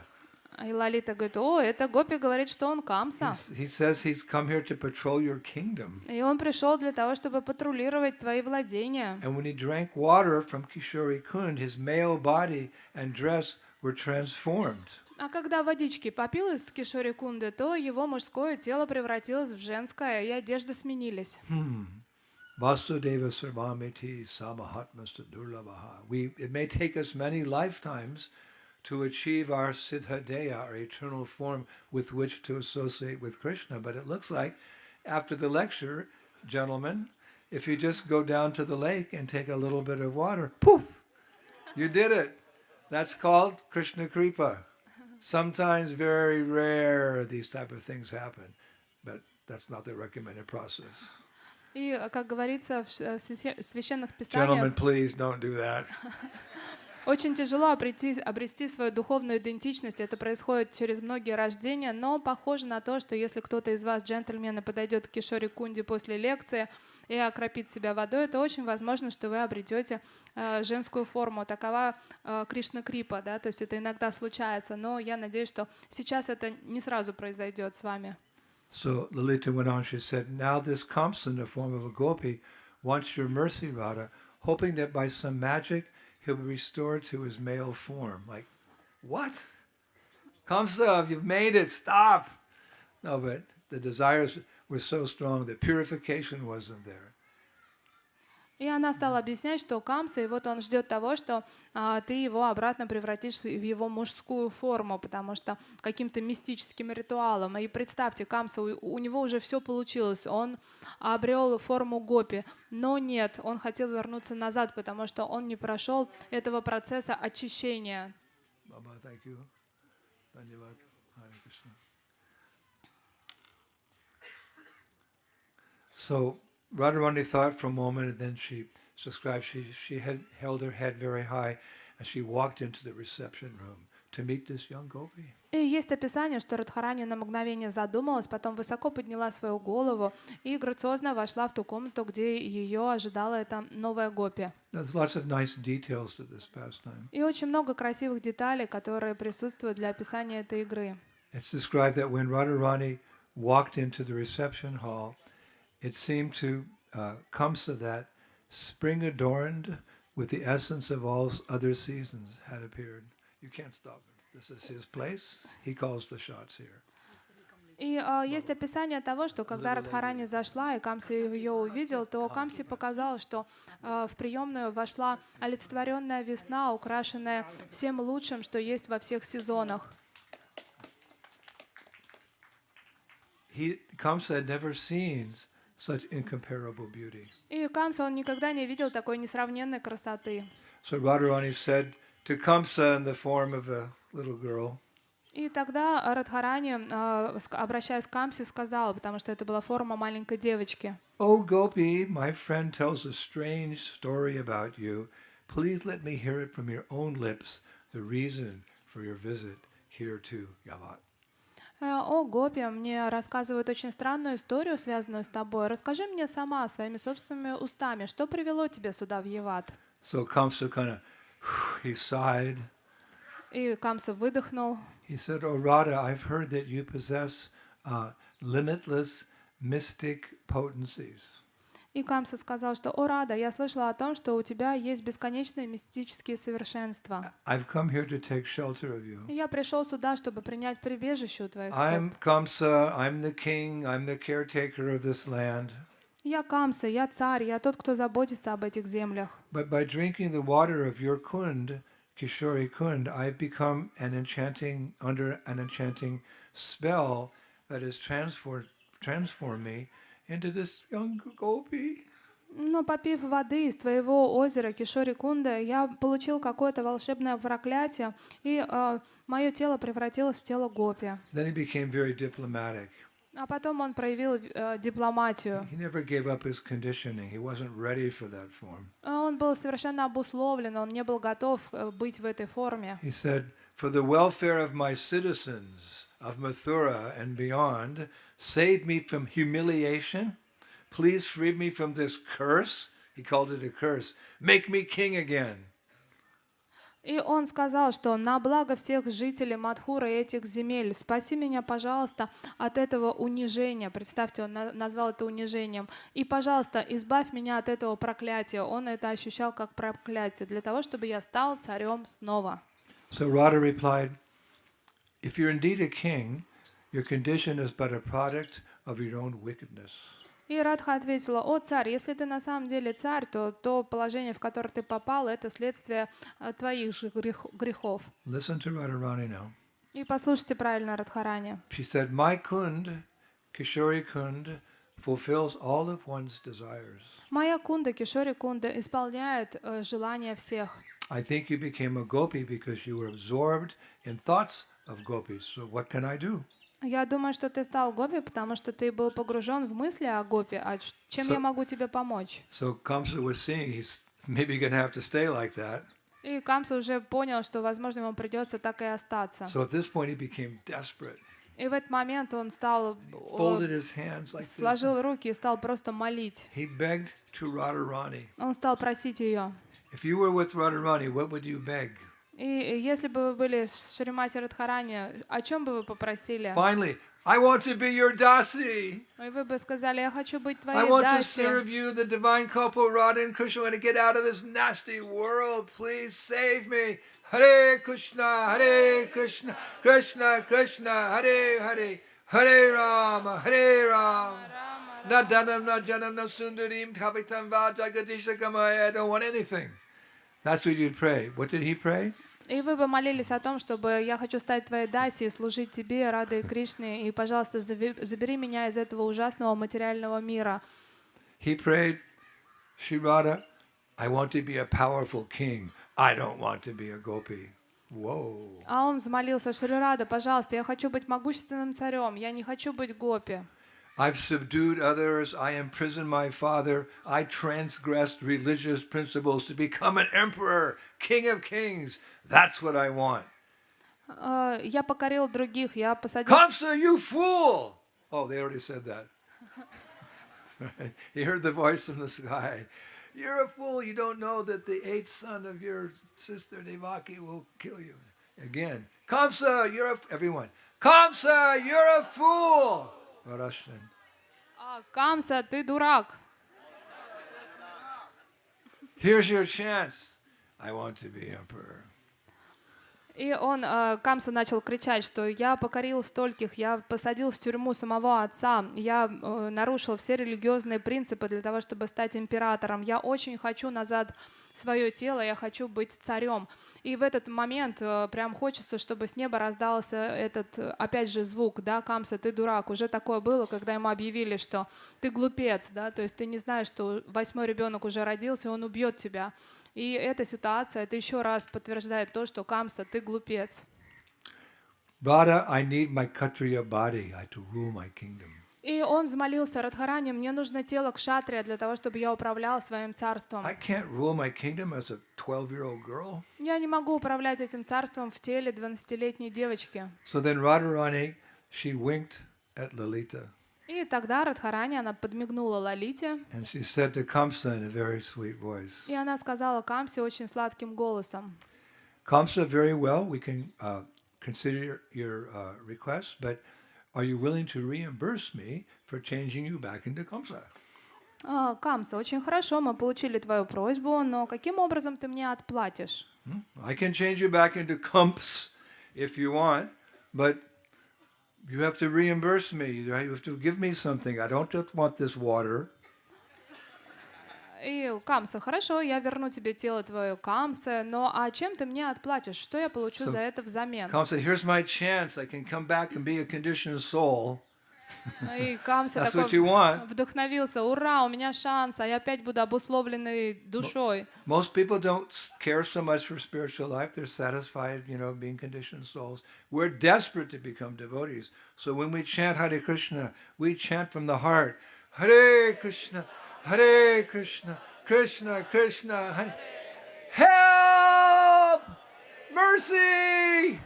И Лалита говорит: о, эта гопи говорит, что он Камса. He says he's come here to patrol your kingdom. И он пришел для того, чтобы патрулировать твои владения. And when he drank water from Kisori Kund, his male body and dress were transformed. А когда водички попил из Кишори Кунды, то его мужское тело превратилось в женское, и одежды сменились. Vasudeva Sarvamiti Samahatmasta Durlavaha. It may take us many lifetimes to achieve our Siddhadeya, our eternal form with which to associate with Krishna. But it looks like after the lecture, gentlemen, if you just go down to the lake and take a little bit of water, poof, you did it. That's called Krishna Kripa. Sometimes very rare these type of things happen, but that's not the recommended process. И, как говорится в священных Gentlemen, писаниях, please don't do that. очень тяжело обрести свою духовную идентичность. Это происходит через многие рождения, но похоже на то, что если кто-то из вас, джентльмены, подойдет к Кишори Кунде после лекции и окропит себя водой, то очень возможно, что вы обретете женскую форму. Такова Кришна Крипа, да, то есть это иногда случается, но я надеюсь, что сейчас это не сразу произойдет с вами. So Lalita went on, she said, now this Kamsa in the form of a gopi wants your mercy, Radha, hoping that by some magic he'll be restored to his male form. Like, what? Kamsa, you've made it, stop! No, but the desires were so strong that purification wasn't there. И она стала объяснять, что Камса, и вот он ждет того, что ты его обратно превратишь в его мужскую форму, потому что каким-то мистическим ритуалом. И представьте, Камса, у него уже все получилось, он обрел форму гопи, но нет, он хотел вернуться назад, потому что он не прошел этого процесса очищения. So Radharani thought for a moment, and then she described she had held her head very high, and she walked into the reception room to meet this young gopi. И есть описание, что Радхарани на мгновение задумалась, потом высоко подняла свою голову и грациозно вошла в ту комнату, где ее ожидала эта новая гопи. There's lots of nice details to this pastime. И очень много красивых деталей, которые присутствуют для описания этой игры. It's described that when Radharani walked into the reception hall, it seemed to Kamsa that spring adorned with the essence of all other seasons had appeared. You can't stop him. This is his place. He calls the shots here. И есть описание того, что когда Радхарани зашла, и Камса ее увидел, то Камсе показалось, что в приемную вошла олицетворенная весна, украшенная всем лучшим, что есть во всех сезонах. Kamsa had never seen such incomparable beauty. И Камса, он никогда не видел такой несравненной красоты. So Radharani said to Kamsa in the form of a little girl, И тогда Радхарани, обращаясь к Камсе, сказала, потому что это была форма маленькой девочки: "Oh Gopi, my friend tells a strange story about you. Please let me hear it from your own lips, the reason for your visit here to Yavat." «О, Гопи, мне рассказывают очень странную историю, связанную с тобой. Расскажи мне сама, своими собственными устами, что привело тебя сюда, в Яват?» So Kamsa he sighed. И Камса выдохнул. He said, "Oh Radha, I've heard that you possess limitless mystic potencies." И Камса сказал, что: «О, Рада, я слышала о том, что у тебя есть бесконечные мистические совершенства. I've come here to take shelter of you. И я пришел сюда, чтобы принять прибежище у твоих стоп. I'm Kamsa, I'm the king, I'm the caretaker of this land. Я Камса, я царь, я тот, кто заботится об этих землях. But by drinking the water of your Kund, Kisori Kund, I've become under an enchanting spell that has transformed me into this young gopi." Но попив воды из твоего озера Кишори Кунда, я получил какое-то волшебное проклятие, и мое тело превратилось в тело гопи. Then he became very diplomatic. А потом он проявил дипломатию. He never gave up his conditioning. He wasn't ready for that form. Он был совершенно обусловлен, он не был готов быть в этой форме. He said, "For the welfare of my citizens of Mathura and beyond, save me from humiliation. Please free me from this curse." He called it a curse. "Make me king again." И он сказал, что на благо всех жителей Мадхуры и этих земель, спаси меня, пожалуйста, от этого унижения. Представьте, он назвал это унижением. И, пожалуйста, избавь меня от этого проклятия. Он это ощущал как проклятие, для того, чтобы я стал царем снова. So Radha replied, "If you're indeed a king, your condition is but a product of your own wickedness." И Радха ответила: «О, царь, если ты на самом деле царь, то положение, в которое ты попал, это следствие твоих же грехов». Listen to Radharani now. И послушайте правильно Радхарани. She said, "My Kund, Kishori Kund, fulfills all of one's desires. Моя кунда, Кишори Кунда, исполняет желания всех. I think you became a gopi because you were absorbed in thoughts of gopis. So what can I do?" Я думаю, что ты стал гопи, потому что ты был погружен в мысли о гопи. А чем я могу тебе помочь? So Kamsa was seeing he's maybe going to have to stay like that. И Камса уже понял, что, возможно, ему придется так и остаться. So at this point he became desperate. И в этот момент он стал, Folded his hands like сложил this. руки и стал просто молить. He begged to Radharani. Он стал просить ее. If you were with Radharani, what would you beg? И если бы вы были с Шримати Радхарани, о чем бы вы попросили? Finally, I want to be your dasi. И вы бы сказали: я хочу быть I твоей want to даси. serve you, the divine couple, Radha and Krishna. I want to get out of this nasty world. Please save me. Hare Krishna, Hare Krishna, Krishna Krishna, Hare Hare, Hare Rama, Hare Rama. Nadanam, Najanam, Nasundarim, Tapitam, Vajagadisha Gamaya. I don't want anything. That's what you'd pray. What did he pray? И вы бы молились о том, чтобы я хочу стать твоей даси и служить тебе, Радhe и Кришне, и, пожалуйста, забери меня из этого ужасного материального мира. He prayed, Shri Radha, I want to be a powerful king. I don't want to be a gopi. Whoa. А он взмолился: Шри Рада, пожалуйста, я хочу быть могущественным царем, я не хочу быть гопи. I've subdued others. I imprisoned my father. I transgressed religious principles to become an emperor, king of kings. That's what I want. Я покорил других, я посадил... Kamsa, you fool! Oh, they already said that. He heard the voice from the sky. You're a fool. You don't know that the eighth son of your sister Devaki will kill you. Again, Kamsa, everyone. Kamsa, you're a fool. Russian. Камса, ты дурак. Here's your chance. I want to be emperor. И он, Камса, начал кричать, что я покорил стольких, я посадил в тюрьму самого отца, я нарушил все религиозные принципы для того, чтобы стать императором. Я очень хочу назад свое тело, я хочу быть царем. И в этот момент прям хочется, чтобы с неба раздался этот, опять же, звук, да, Камса, ты дурак. Уже такое было, когда ему объявили, что ты глупец, да, то есть ты не знаешь, что 8-й ребенок уже родился, и он убьет тебя. И эта ситуация, это еще раз подтверждает то, что Камса, ты глупец. Radha, I need my Kshatriya body to rule my kingdom. И он взмолился: Радхарани, мне нужно тело кшатрия для того, чтобы я управлял своим царством. I can't rule my kingdom as a 12-year-old girl. Я не могу управлять этим царством в теле 12-летней девочки. So then Radharani, she winked at Lalita. И тогда Радхарани, она подмигнула Лалите. And she said to Kamsa in a very sweet voice. И она сказала Камсе очень сладким голосом: Kamsa, very well, we can consider your request, but are you willing to reimburse me for changing you back into Kamsa? Камса, очень хорошо, мы получили твою просьбу, но каким образом ты мне отплатишь? I can change you back into Kamsa if you want, but you have to reimburse me. You have to give me something. I don't just want this water. И Камса, хорошо, я верну тебе тело твое, Камса, но а чем ты мне отплатишь? Что я получу за это взамен? Kamsa, here's my chance. I can come back and be a conditioned soul. И Камса That's what такой you want. вдохновился: ура, у меня шанс, а я опять буду обусловленной душой. Most people don't care so much for spiritual life. They're satisfied, being conditioned souls. We're desperate to become devotees. So when we chant Hare Krishna, we chant from the heart. Hare Krishna, Hare Krishna, Krishna Krishna, Hare. Help! Mercy!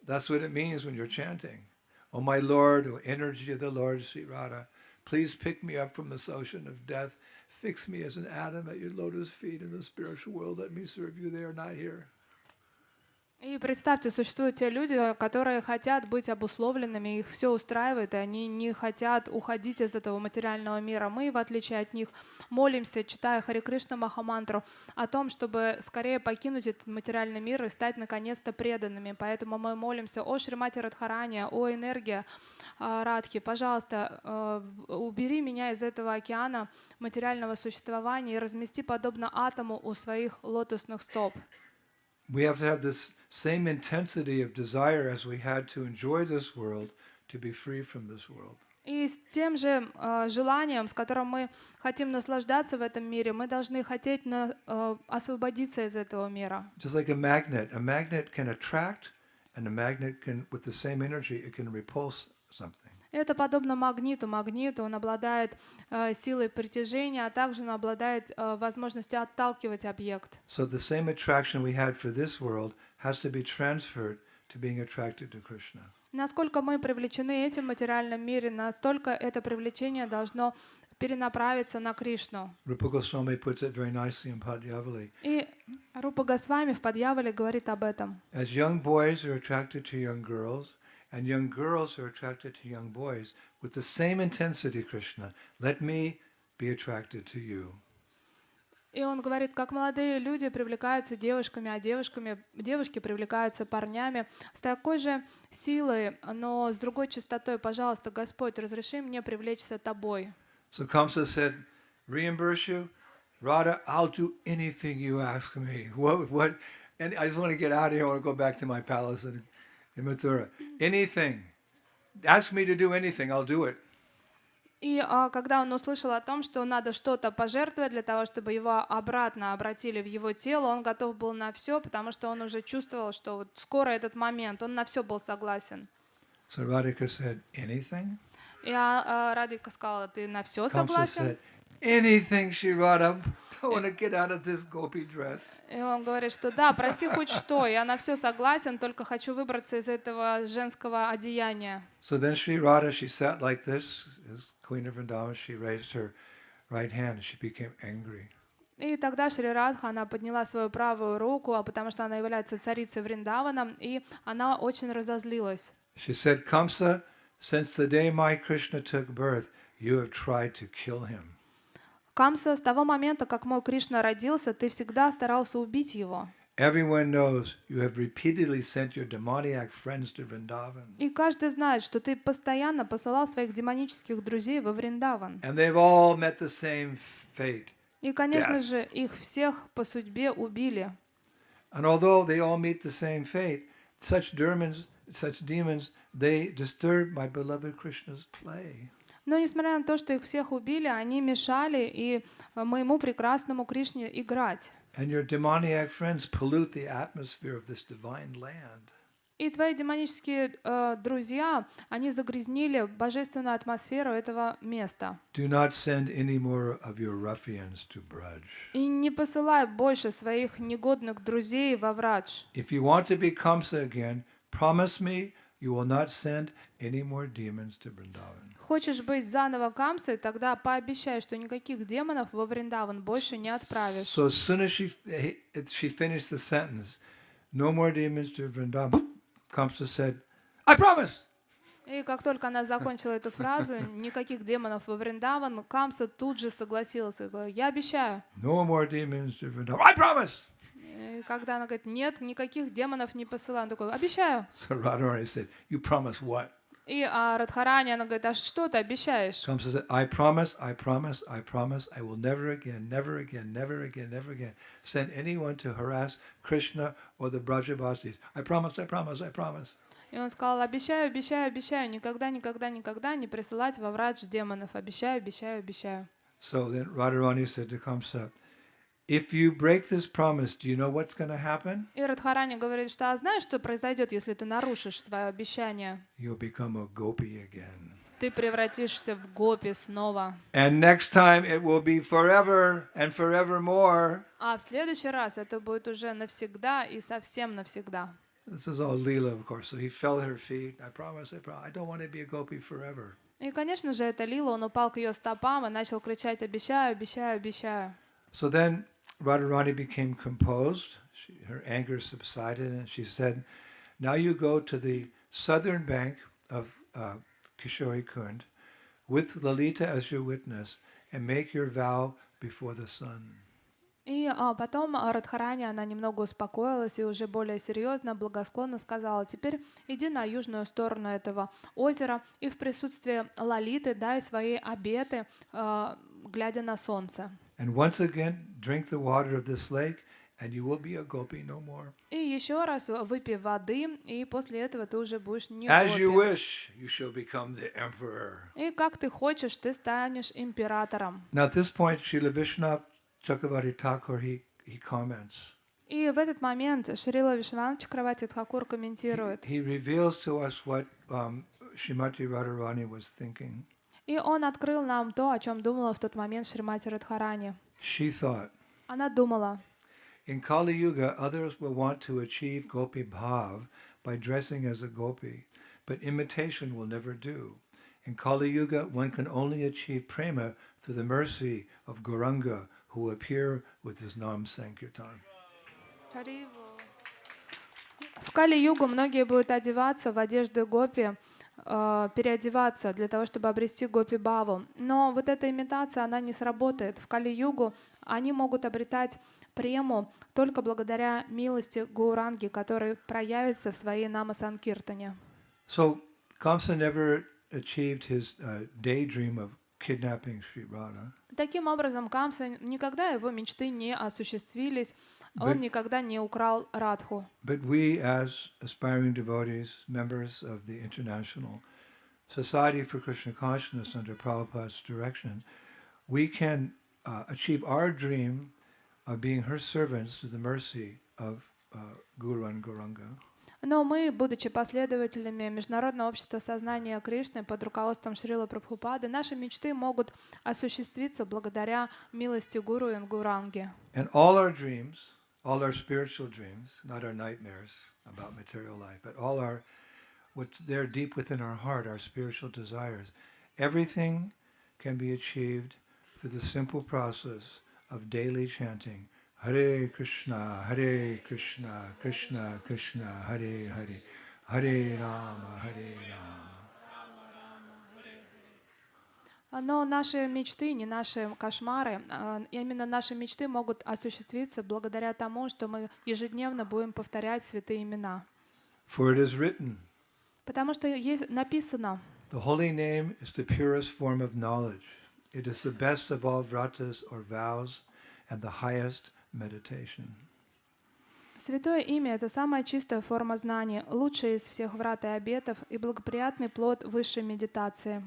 That's what it means when you're chanting. Oh my Lord, oh energy of the Lord Sri Radha, please pick me up from this ocean of death. Fix me as an atom at your lotus feet in the spiritual world. Let me serve you there, not here. И представьте, существуют те люди, которые хотят быть обусловленными, их все устраивает, и они не хотят уходить из этого материального мира. Мы, в отличие от них, молимся, читая Харе Кришна Махамантру, о том, чтобы скорее покинуть этот материальный мир и стать наконец-то преданными. Поэтому мы молимся: о Шримати Радхарани, о энергия Радхи, пожалуйста, убери меня из этого океана материального существования и размести подобно атому у своих лотосных стоп. We have to have this same intensity of desire as we had to enjoy this world to be free from this world. И с тем же желанием, с которым мы хотим наслаждаться в этом мире, мы должны хотеть освободиться из этого мира. Just like a magnet can attract, and a magnet can, with the same energy, it can repulse something. Это подобно магниту. Магнит, он обладает силой притяжения, а также он обладает возможностью отталкивать объект. So the same attraction we had for this world has to be transferred to being attracted to Krishna. Насколько мы привлечены этим материальным миром, настолько это привлечение должно перенаправиться на Кришну. Rupa Goswami puts it very nicely in Padyavali. И Рупа Госвами в Падьявале говорит об этом. As young boys are attracted to young girls, and young girls are attracted to young boys, with the same intensity, Krishna, let me be attracted to you. И он говорит, как молодые люди привлекаются девушками, а девушки привлекаются парнями с такой же силой, но с другой частотой. Пожалуйста, Господь, разреши мне привлечься тобой. So Kamsa said, reimburse you? Radha, I'll do anything you ask me. What? And I just want to get out of here. I want to go back to my palace in Mathura. Anything. Ask me to do anything, I'll do it. И когда он услышал о том, что надо что-то пожертвовать для того, чтобы его обратно обратили в его тело, он готов был на все, потому что он уже чувствовал, что вот скоро этот момент, он на все был согласен. So Radhika said, anything? И Радхика сказала, ты на все согласен? Kamsa said, anything, Shri Radha. I want to get out of this gopi dress. И он говорит, что да, проси хоть что, я на все согласен, только хочу выбраться из этого женского одеяния. So then Shri Radha, she sat like this, as Queen of Vrindavan, she raised her right hand and she became angry. И тогда Шри Радха, она подняла свою правую руку, потому что она является царицей Вриндавана, и она очень разозлилась. She said, Kamsa, since the day my Krishna took birth, you have tried to kill him. Камса, с того момента, как мой Кришна родился, ты всегда старался убить его. Everyone knows you have repeatedly sent your demoniac friends to Vrindavan. И каждый знает, что ты постоянно посылал своих демонических друзей во Вриндаван. And they've all met the same fate. И, конечно же, их всех по судьбе убили. And although they all meet the same fate, such demons, they disturb my beloved Krishna's play. Но несмотря на то, что их всех убили, они мешали и моему прекрасному Кришне играть. And your demoniac friends pollute the atmosphere of this divine land. И твои демонические друзья, они загрязнили божественную атмосферу этого места. Do not send any more of your ruffians to Braj. И не посылай больше своих негодных друзей во Врадж. If you want to be Kamsa again, promise me you will not send any more demons to Vrindavan. Хочешь быть заново Камсой, тогда пообещай, что никаких демонов во Вриндаван больше не отправишь. So as soon as she finished the sentence, no more demons to Vrindavan, Kamsa said, I promise. И как только она закончила эту фразу, никаких демонов во Вриндаван, Камса тут же согласился и говорил, я обещаю. No more demons to Vrindavan, I promise. И когда она говорит, нет, никаких демонов не посылаю, он такой, обещаю. So Radharani said, you promise what? И Радхарани, она говорит, а что ты обещаешь? Kamsa said, I promise, I promise, I promise, I will never again, never again, never again, never again send anyone to harass Krishna or the Brajavasis. I promise, I promise, I promise. И он сказал, обещаю, обещаю, обещаю, никогда, никогда, никогда не присылать во Врадж демонов. Обещаю, обещаю, обещаю. So then Radharani said to Kamsa, if you break this promise, do you know what's going to happen? И Радхарани говорит, что знаешь, что произойдет, если ты нарушишь свое обещание? You'll become a gopi again. Ты превратишься в гопи снова. And next time it will be forever and forevermore. А в следующий раз это будет уже навсегда и совсем навсегда. This is all Leela, of course. So he fell at her feet. I promise, I don't want to be a gopi forever. И, конечно же, это Лила, он упал к ее стопам и начал кричать «Обещаю, обещаю, обещаю». So then Radharani became composed. Her anger subsided, and she said, now you go to the southern bank of Kisori Kund with Lalita as your witness and make your vow before the sun. И потом Радхарани, она немного успокоилась и уже более серьезно, благосклонно сказала, теперь иди на южную сторону этого озера и в присутствии Лалиты дай свои обеты, глядя на солнце. And once again, drink the water of this lake, and you will be a gopi no more. И еще раз выпей воды, и после этого ты уже будешь не As you гопи. wish, you shall become the emperor. И как ты хочешь, ты станешь императором. Now at this point, Srila Vishwanath Chakravarti Thakur, he comments. И в этот момент Шрила Вишванатха Чакраварти Тхакур комментирует. He reveals to us what Srimati Radharani was thinking. И он открыл нам то, о чем думала в тот момент Шримати Радхарани. She thought, Она думала, in Kali Yuga, others will want to achieve gopi bhav by dressing as a gopi, but imitation will never do. In Kali Yuga, one can only achieve prema through the mercy of Gauranga, who appear with his Nam Sankirtan. в Кали-югу многие будут одеваться в одежды гопи, переодеваться для того, чтобы обрести гопи-баву. Но вот эта имитация, она не сработает. В Кали-югу они могут обретать прему только благодаря милости Гауранги, который проявится в своей Нама-санкиртане. So Kamsa never achieved his daydream of kidnapping Sri Radha. Таким образом, Камса никогда его мечты не осуществились, он никогда не украл Радху. But we, as aspiring devotees, members of the International Society for Krishna Consciousness under Prabhupada's direction, we can achieve our dream of being her servants through the mercy of Guru and Gauranga. Но мы, будучи последователями Международного общества сознания Кришны под руководством Шрилы Прабхупады, наши мечты могут осуществиться благодаря милости Гуру и Гауранги. And all our dreams, all our spiritual dreams, not our nightmares about material life, but all our, what's there deep within our heart, our spiritual desires, everything can be achieved through the simple process of daily chanting Hare Krishna, Krishna Krishna, Hare Hare, Hare Rama, Hare Rama. Но наши мечты, не наши кошмары, именно наши мечты могут осуществиться благодаря тому, что мы ежедневно будем повторять святые имена. For it is written, Потому что есть написано, the holy name is the purest form of knowledge. It is the best of all vratas or vows and the highest meditation. святое имя — это самая чистая форма знания, лучшая из всех врат и обетов и благоприятный плод высшей медитации.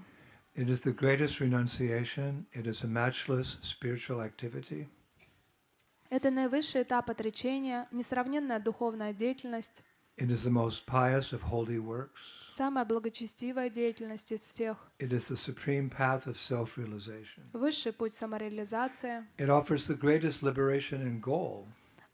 It is the greatest renunciation. It is a matchless spiritual activity. Это наивысший этап отречения, несравненная духовная деятельность, It is the most pious of holy works. самая благочестивая деятельность из всех, It is the supreme path of self-realization. высший путь самореализации. It offers the greatest liberation and goal.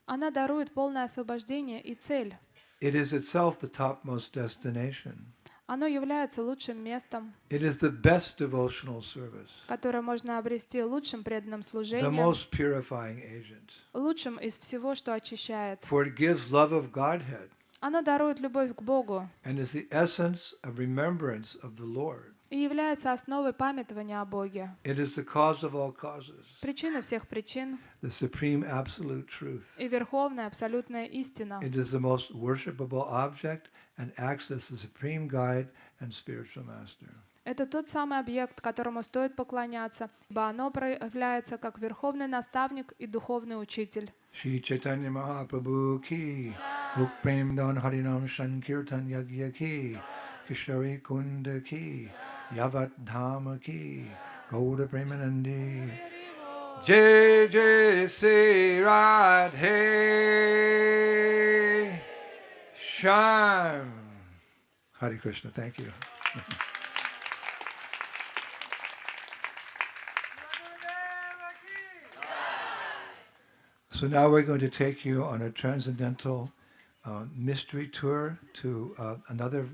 Она дарует полное освобождение и цель. It is itself the topmost destination. Оно является лучшим местом, It is the best devotional service, которое можно обрести лучшим преданным the служением, most purifying agent. лучшим из всего, что очищает. For it gives love of Godhead Оно дарует любовь к Богу and is the essence of remembrance of the Lord. и является основой памятования о Боге, It is the cause of all causes, причиной всех причин the supreme absolute truth. и верховная абсолютная истина. It is the most worshipable object and acts as the supreme guide and spiritual master. Это тот самый объект, которому стоит поклоняться, ибо оно проявляется как верховный наставник и духовный учитель. Shri Chaitanya Mahaprabhu ki, Ruk Prem Dan Harinam Sankirtan Yagya ki, Kisori Kund ki, Yavat Dhama ki, Gauda Premanandi. Jai Jai Sri Radhe Shyam. Hare Krishna, thank you. So now we're going to take you on a transcendental mystery tour to another